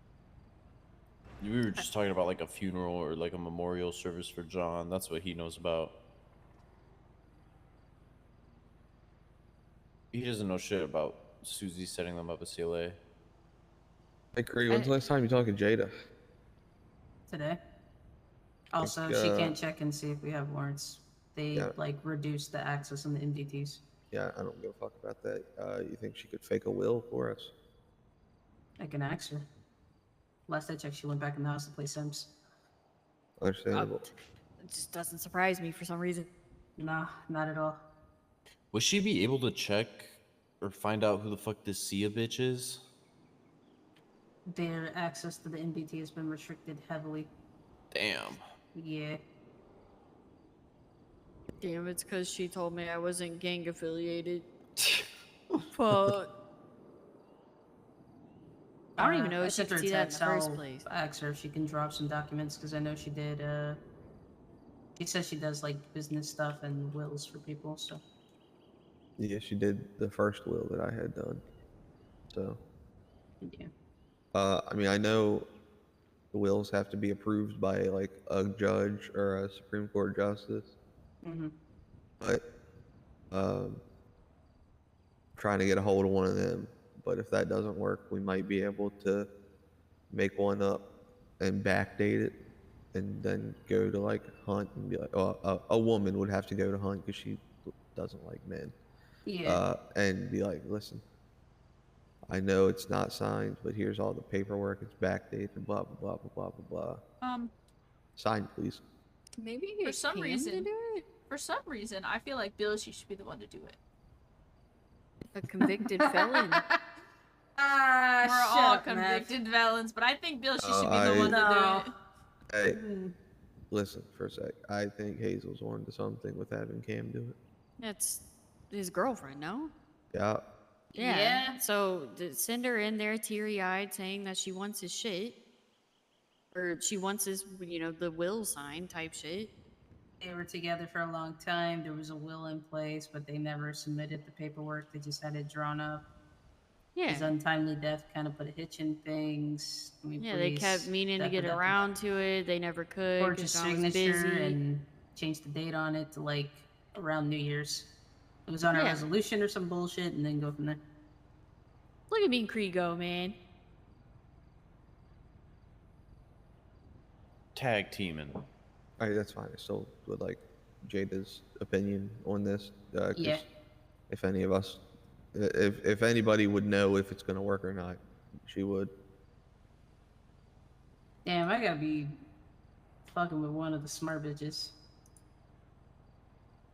We were just talking about like a funeral or like a memorial service for John. That's what he knows about. He doesn't know shit about Susie setting them up at CLA. Hey, Cree, when's the last time you talked to Jada? Today. Also, she can't check and see if we have warrants. They, like, reduced the access on the MDTs. Yeah, I don't give a fuck about that. You think she could fake a will for us? I can ask her. Last I checked, she went back in the house to play Sims. Understandable. It just doesn't surprise me for some reason. Nah, not at all. Would she be able to check or find out who the fuck this Sia bitch is? Their access to the MDT has been restricted heavily. Damn. Yeah. Damn, it's because she told me I wasn't gang affiliated. Fuck. I don't even know if she sent her could a see that in the text. first I'll place. ask her if she can drop some documents because I know she did. She says she does like business stuff and wills for people. So. Yeah, she did the first will that I had done. So. Yeah. I mean, I know the wills have to be approved by like a judge or a Supreme Court justice. Mm-hmm. But trying to get a hold of one of them. But if that doesn't work, we might be able to make one up and backdate it, and then go to like Hunt and be like, oh, a woman would have to go to Hunt because she doesn't like men. Yeah. And be like, listen, I know it's not signed, but here's all the paperwork. It's backdated. Blah blah blah blah blah blah. Signed, please. Maybe for some Pam reason, to do it? for some reason, I feel like Bill, she should be the one to do it. A convicted felon. We're all convicted felons, but I think Bill, she should be the one to do it. Hey, listen for a sec. I think Hazel's on to something with having Cam do it. That's his girlfriend, no? Yeah. Yeah. So send her in there teary-eyed saying that she wants his shit. Or she wants his, you know, the will sign type shit. They were together for a long time. There was a will in place, but they never submitted the paperwork. They just had it drawn up. Yeah. His untimely death kind of put a hitch in things. I mean, Yeah, they kept meaning to get around to it. They never could. Forge his John was signature busy. and change the date on it to like around New Year's. It was on a resolution or some bullshit, and then go from there. Look at me and Cree go, man. Tag teaming. Alright, that's fine. I still would like Jada's opinion on this. 'Cause Yeah. if any of us, if anybody would know if it's gonna work or not, she would. Damn, I gotta be fucking with one of the smart bitches.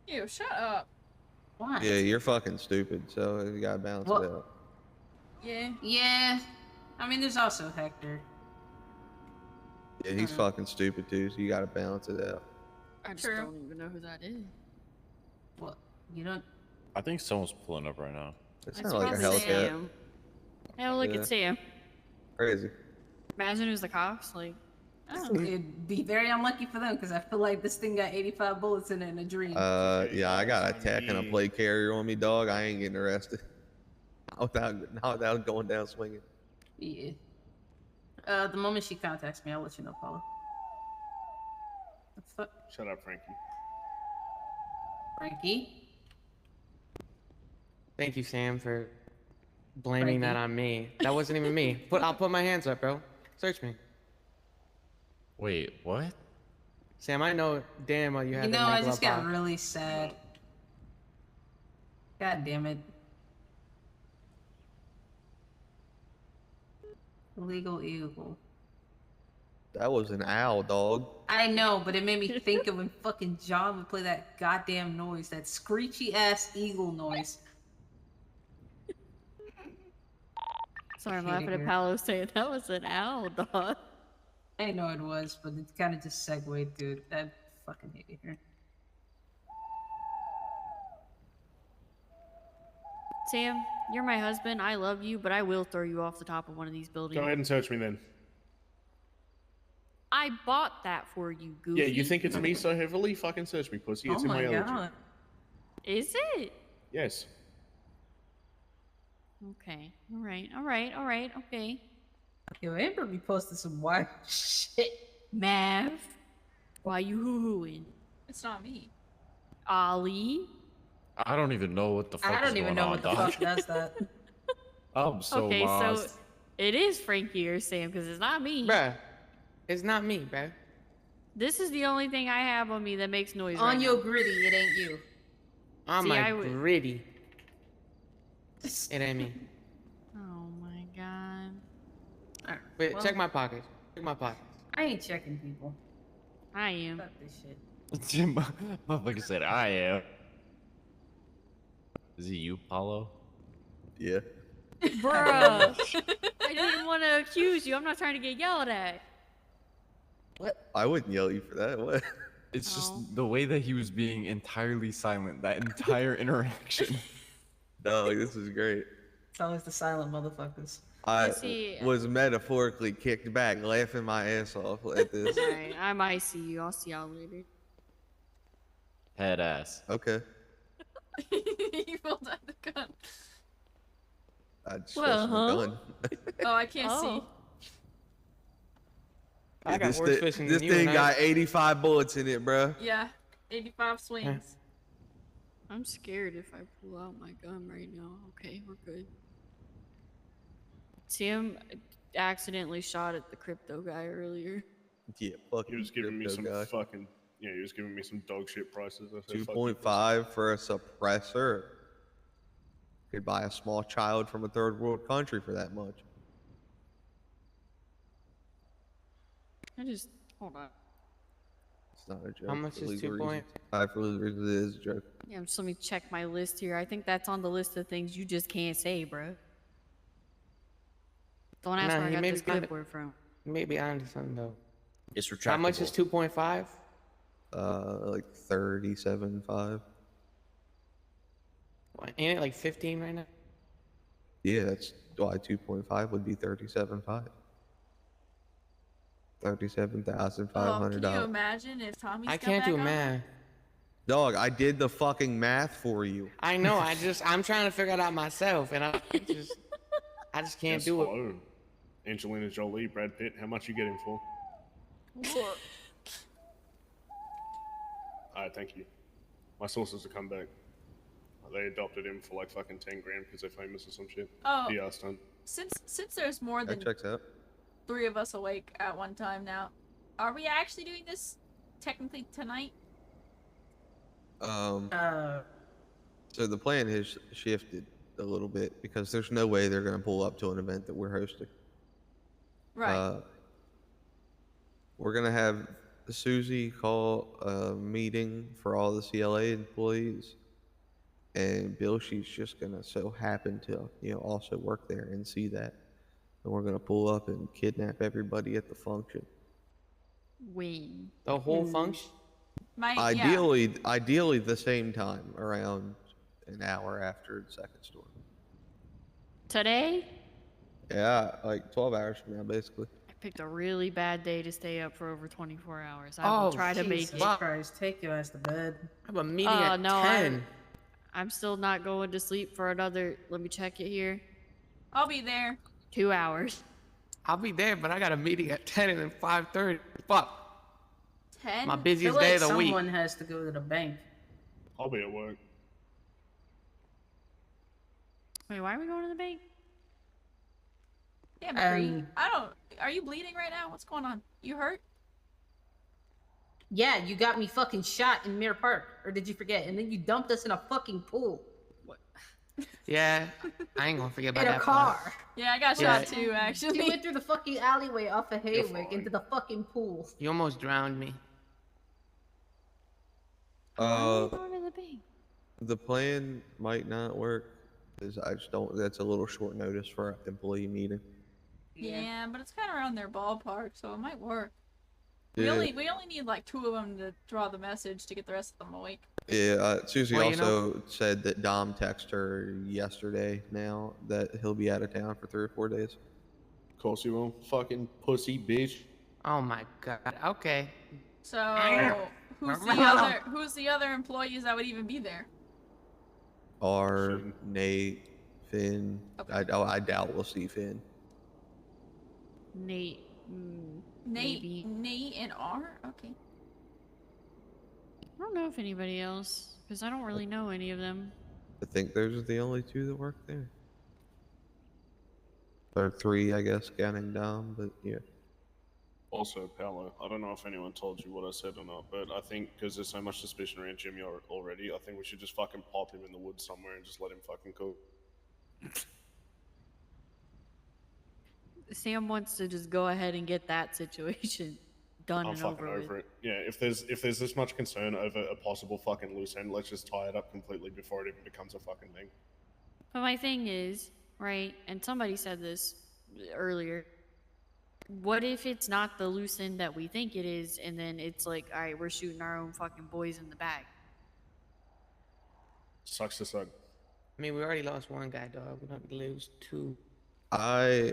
Ew, shut up. What? Yeah, you're fucking stupid, so you gotta balance Well- it out. Yeah. Yeah. I mean, there's also Hector. Yeah, he's fucking stupid too, so you gotta balance it out. I just True. don't even know who that is. What? You don't? I think someone's pulling up right now. It It's sounds like a probably Hellcat. Sam. Hell, look Yeah. at Sam. Crazy. Imagine it was the cops. Like, oh. It'd be very unlucky for them because I feel like this thing got 85 bullets in it in a dream. Yeah, I got a tech and a plate carrier on me, dog. I ain't getting arrested. Not without going down swinging. Yeah. The moment she contacts me, I'll let you know, Paolo. The fuck? Shut up, Frankie. Frankie? Thank you, Sam, for blaming that Frankie? on me. That wasn't even me. I'll put my hands up, bro. Search me. Wait, what? Sam, I know damn well you have You know, that I neck just glove got on. really sad. God damn it. Illegal eagle. That was an owl, dog. I know, but it made me think of when fucking John would play that goddamn noise, that screechy ass eagle noise. Sorry, I'm Hate it laughing at here. Paolo saying that was an owl, dog. I know it was, but it kind of just segued, dude. I fucking hate it here. Sam, you're my husband. I love you, but I will throw you off the top of one of these buildings. Go ahead and search me then. I bought that for you, goofy. Yeah, you think it's me so heavily? Fucking search me, pussy. It's Oh in my my allergy. god. Is it? Yes. Okay. All right. Okay. Yo, Amber be posting some wild shit. Mav, why you hoo-hooing? It's not me. Ollie? I don't even know what the fuck I is don't even going know on, what the dog. fuck does that. I'm so Okay, lost. so it is Frankie or Sam because it's not me. Bruh, it's not me, bruh. This is the only thing I have on me that makes noise. On right your now. gritty, it ain't you. I'm See, like I would- gritty. It ain't me. Oh my god. Alright, Wait, well, check my pockets. Check my pockets. I ain't checking people. I am. Fuck this shit. Motherfucker said I am. Is it you, Paolo? Yeah. Bruh. I didn't want to accuse you. I'm not trying to get yelled at. I wouldn't yell at you for that. What? It's Oh. just the way that he was being entirely silent that entire interaction. No, this is great. It's always the silent motherfuckers. I see, was metaphorically kicked back, laughing my ass off at this. Alright, I might see you. I'll see y'all later. Head ass. Okay. You pulled out the gun. I just Well, switched my huh? gun. Oh, I can't Oh. I got this worse thi- fishing this than you. thing and I- got 85 bullets in it, bruh. see. Yeah. 85 swings. I'm scared if I pull out my gun right now. Okay, we're good. Sam accidentally shot at the crypto guy earlier. Yeah, fuck He was giving me crypto some guy. fucking. Yeah, he was giving me some dog shit prices. I said, fuck you, 2.5 for a suppressor. Could buy a small child from a third world country for that much. I just hold on. It's not a joke. How much for is legal 2 reasons. point? For legal reasons, it is a joke. Yeah, just let me check my list here. I think that's on the list of things you just can't say, bro. Don't ask Nah, where I he got may this be kinda- clipboard from. Maybe onto something though. It's retractable. How much is 2.5? Like 37.5. Ain't it like 15 right now? Yeah, that's why 2.5 would be 37.5. Oh, can $37,500. you imagine if Tommy's I got can't back do on? math. Dog, I did the fucking math for you. I know. I'm trying to figure it out myself, and I just can't Yes, do it. hello. Angelina Jolie, Brad Pitt. How much you get him for? Alright, thank you. My sources have come back. They adopted him for like fucking 10 grand because they're famous or some shit. Oh, PR stunt. since there's more That than checks out. 3 of us awake at one time now, are we actually doing this technically tonight? So the plan has shifted a little bit because there's no way they're going to pull up to an event that we're hosting. Right. We're going to have Susie call a meeting for all the CLA employees, and Bill, she's just going to so happen to, also work there and see that. And we're going to pull up and kidnap everybody at the function. When? The whole function? Ideally the same time, around an hour after the second storm. Today? Yeah, like 12 hours from now, basically. I picked a really bad day to stay up for over 24 hours. I will try to make it. Jesus Christ, take your ass to bed. I have a meeting at 10. I'm still not going to sleep for another, let me check it here, I'll be there. 2 hours. I'll be there, but I got a meeting at 10 and then 5:30. Fuck. 10? My I busiest feel day like of the week. someone has to go to the bank. I'll be at work. Wait, why are we going to the bank? Damn, Cree. Are you bleeding right now? What's going on? You hurt? Yeah, you got me fucking shot in Mirror Park. Or did you forget? And then you dumped us in a fucking pool. Yeah, I ain't gonna forget about In that a part. car. Yeah, I got shot too, You actually. went through the fucking alleyway off of You're Haywick fine. into the fucking pool. You almost drowned me. Why are we going to the bank? The plan might not work because I just don't. That's a little short notice for an employee meeting. Yeah, but it's kind of around their ballpark, so it might work. Yeah. We only need like 2 of them to draw the message to get the rest of them awake. Yeah, Susie Well, also said that Dom texted her yesterday now that he'll be out of town for 3 or 4 days. Of course you won't, fucking pussy bitch. Oh my god. Okay. So who's the other employees that would even be there? R, Nate, Finn. Okay. I doubt we'll see Finn. Nate. Maybe. Nate and R? Okay. I don't know if anybody else, because I don't really know any of them. I think those are the only 2 that work there. Or 3, I guess, counting Dom, but yeah. Also, Paolo, I don't know if anyone told you what I said or not, but I think because there's so much suspicion around Jimmy already, I think we should just fucking pop him in the woods somewhere and just let him fucking cook. Sam wants to just go ahead and get that situation done I'm and fucking over over with. it. Yeah, if there's this much concern over a possible fucking loose end, let's just tie it up completely before it even becomes a fucking thing. But my thing is, right, and somebody said this earlier, what if it's not the loose end that we think it is, and then it's like, all right, we're shooting our own fucking boys in the back? Sucks to suck. I mean, we already lost 1 guy, dog. We don't lose 2. I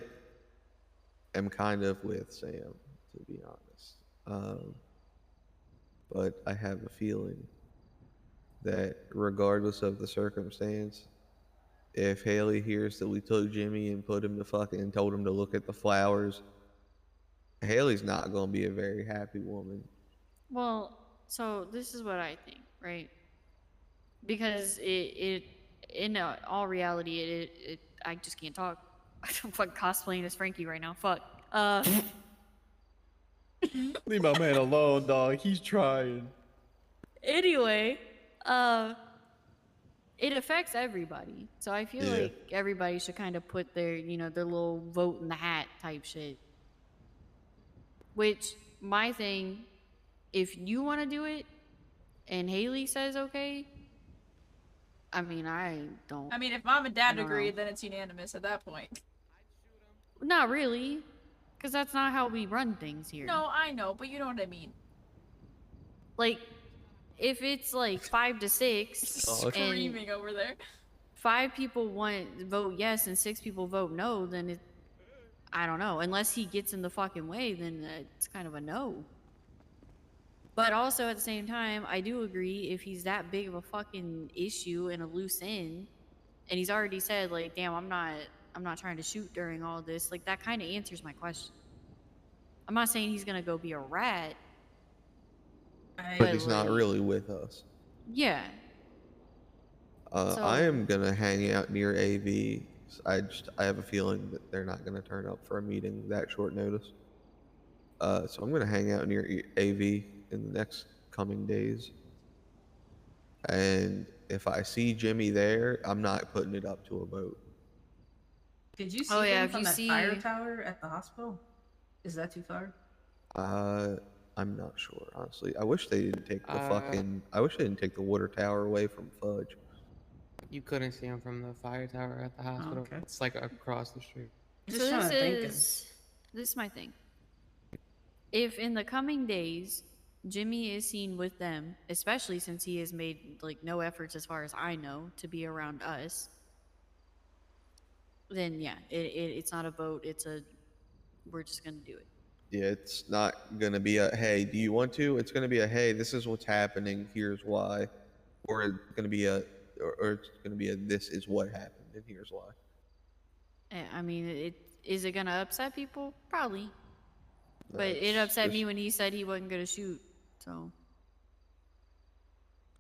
am kind of with Sam, to be honest. But I have a feeling that regardless of the circumstance, if Haley hears that we took Jimmy and put him to fucking told him to look at the flowers, Haley's not going to be a very happy woman. Well, so this is what I think, right? Because it in all reality, I just can't talk. I'm fucking cosplaying as Frankie right now. Fuck. Leave my man alone, dog. He's trying. Anyway, it affects everybody. So I feel like everybody should kind of put their, their little vote in the hat type shit. Which, my thing, if you want to do it and Haley says okay, I mean, I don't. I mean, if Mom and Dad don't agree, know. then it's unanimous at that point. Not really, because that's not how we run things here. No, I know, but you know what I mean. Like, if it's like 5 to 6, Screaming over there. 5 people vote yes and 6 people vote no, then I don't know. Unless he gets in the fucking way, then it's kind of a no. But also at the same time, I do agree if he's that big of a fucking issue and a loose end, and he's already said like, damn, I'm not trying to shoot during all this, like that kind of answers my question. I'm not saying he's gonna go be a rat, But he's not really with us. Yeah. I am gonna hang out near AV. I have a feeling that they're not gonna turn up for a meeting that short notice. So I'm gonna hang out near AV in the next coming days. And if I see Jimmy there, I'm not putting it up to a vote. Did you see Oh, yeah, them if from you that fire see- tower at the hospital? Is that too far? I'm not sure, honestly. I wish they didn't take the Uh, I wish they didn't take the water tower away from Fudge. You couldn't see him from the fire tower at the hospital. okay. It's like across the street. Just So trying to think of. this is my thing. If in the coming days Jimmy is seen with them, especially since he has made like no efforts, as far as I know, to be around us, then yeah, it's not a vote. It's a we're just gonna do it. Yeah, it's not gonna be a hey, do you want to? It's gonna be a hey, this is what's happening. Here's why, or it's gonna be or it's gonna be a this is what happened and here's why. I mean, is it gonna upset people? Probably, but it That's upset me just- when he said he wasn't gonna shoot. So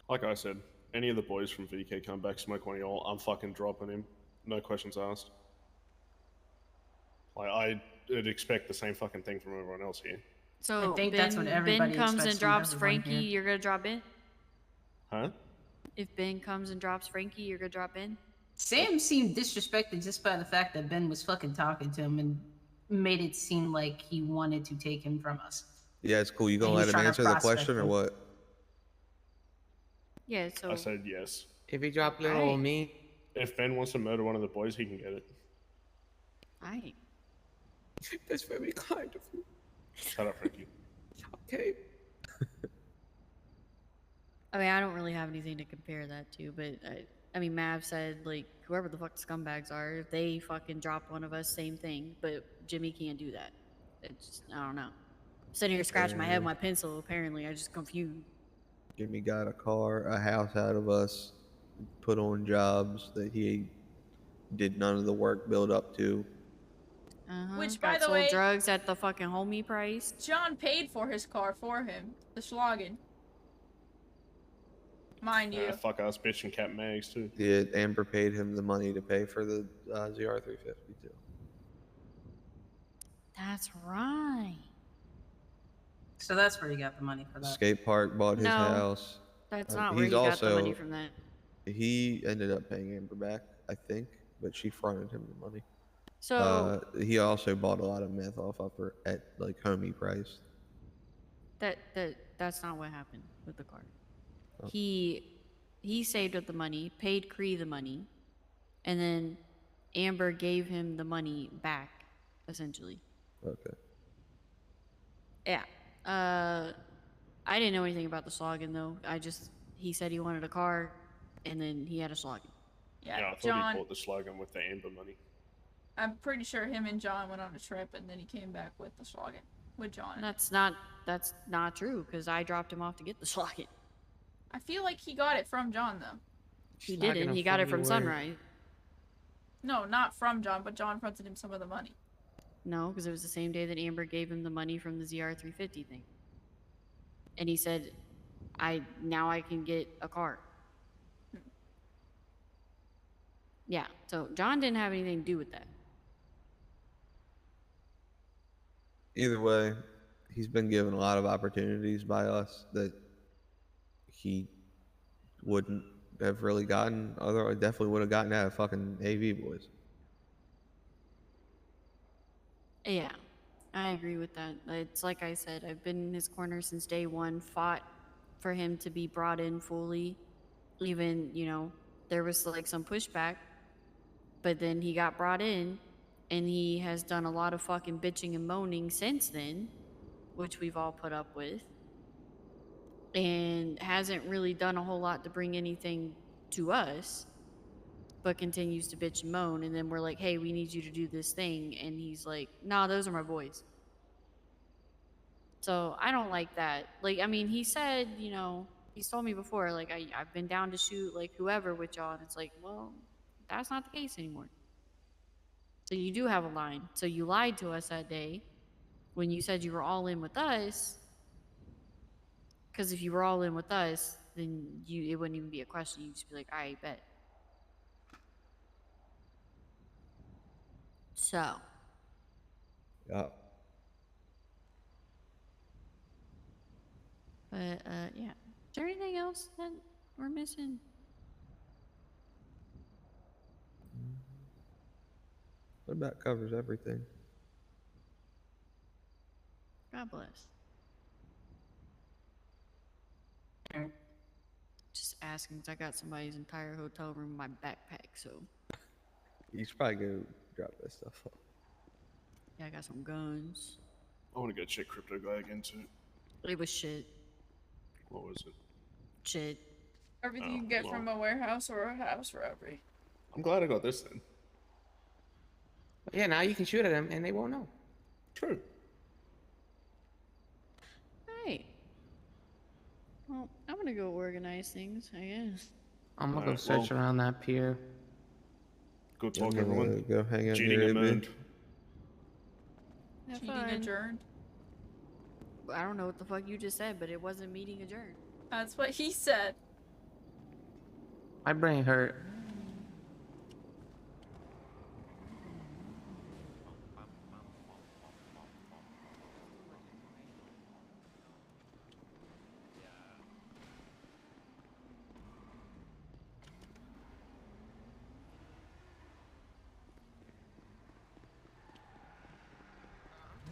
Like I said, any of the boys from VK come back, smoke one of y'all, I'm fucking dropping him. No questions asked. Like, I would expect the same fucking thing from everyone else here. so I think that's what everybody Ben comes expects and from drops everyone Frankie. here. You're gonna drop in. Huh? If Ben comes and drops Frankie, you're gonna drop in. Sam seemed disrespected just by the fact that Ben was fucking talking to him and made it seem like he wanted to take him from us. Yeah, it's cool. You gonna And let he's him trying to answer the prospect question or him. what? Yeah. So I said yes. If he dropped little Right. old me, If Ben wants to murder one of the boys, he can get it. I that's very kind of you. Shut up, Frankie. Okay. I mean, I don't really have anything to compare that to, but I mean, Mav said, like, whoever the fuck the scumbags are, if they fucking drop one of us, same thing, but Jimmy can't do that. It's just, I don't know. Sitting here scratching my head with my pencil, apparently, I just confused. Jimmy got a car, a house out of us, put on jobs that he did none of the work build up to. Which, Got by the sold way- drugs at the fucking homie price. John paid for his car for him. The slogan. Mind you. Fuck us, bitch, and Cat Mags, too. Yeah, Amber paid him the money to pay for the ZR350 too. That's right. So that's where you got the money for that. Skate park bought his No. house. That's Uh, not where he's he got the money also- from that. He ended up paying Amber back, I think, but she fronted him the money. So He also bought a lot of meth off of her at like homie price. that's not what happened with the car. Oh. He saved up the money, paid Cree the money, and then Amber gave him the money back, essentially. Okay. Yeah. I didn't know anything about the slogan though. He said he wanted a car, and then he had a slogan. Yeah, I thought John, he bought the slogan with the Amber money. I'm pretty sure him and John went on a trip and then he came back with the slogan. With John. And that's not true because I dropped him off to get the slogan. I feel like he got it from John, though. He Slogan didn't. of He got it funny from word. Sunrise. No, not from John, but John fronted him some of the money. No, because it was the same day that Amber gave him the money from the ZR350 thing. And he said, now I can get a car. Yeah, so John didn't have anything to do with that. Either way, he's been given a lot of opportunities by us that he wouldn't have really gotten. Otherwise, definitely would have gotten out of fucking AV boys. Yeah, I agree with that. It's like I said, I've been in his corner since day one, fought for him to be brought in fully. Even, there was like some pushback, but then he got brought in, and he has done a lot of fucking bitching and moaning since then, which we've all put up with, and hasn't really done a whole lot to bring anything to us, but continues to bitch and moan. And then we're like, hey, we need you to do this thing, and he's like, nah, those are my boys. So I don't like that. Like, I mean, he said, he's told me before, like, I've been down to shoot like whoever with y'all, and it's like, well, that's not the case anymore. So you do have a line. So you lied to us that day when you said you were all in with us, because if you were all in with us, then it wouldn't even be a question. You'd just be like, all right, bet. So Yeah. but yeah, is there anything else that we're missing? But that covers everything. God bless. Just asking because I got somebody's entire hotel room in my backpack, so. You should probably go drop that stuff off. Yeah, I got some guns. I want to go check Crypto Guy again too. It was shit. What was it? Shit. Everything Oh, you can get well. from a warehouse or a house robbery. I'm glad I got this then. Yeah, now you can shoot at them and they won't know. True. Alright. Well, I'm gonna go organize things, I guess. I'm gonna go Alright, search well, around that pier. Good talk, I'm gonna everyone. go hang out Cheating near amend. Have Cheating fun. adjourned. I don't know what the fuck you just said, but it wasn't meeting adjourned. That's what he said. My brain hurt.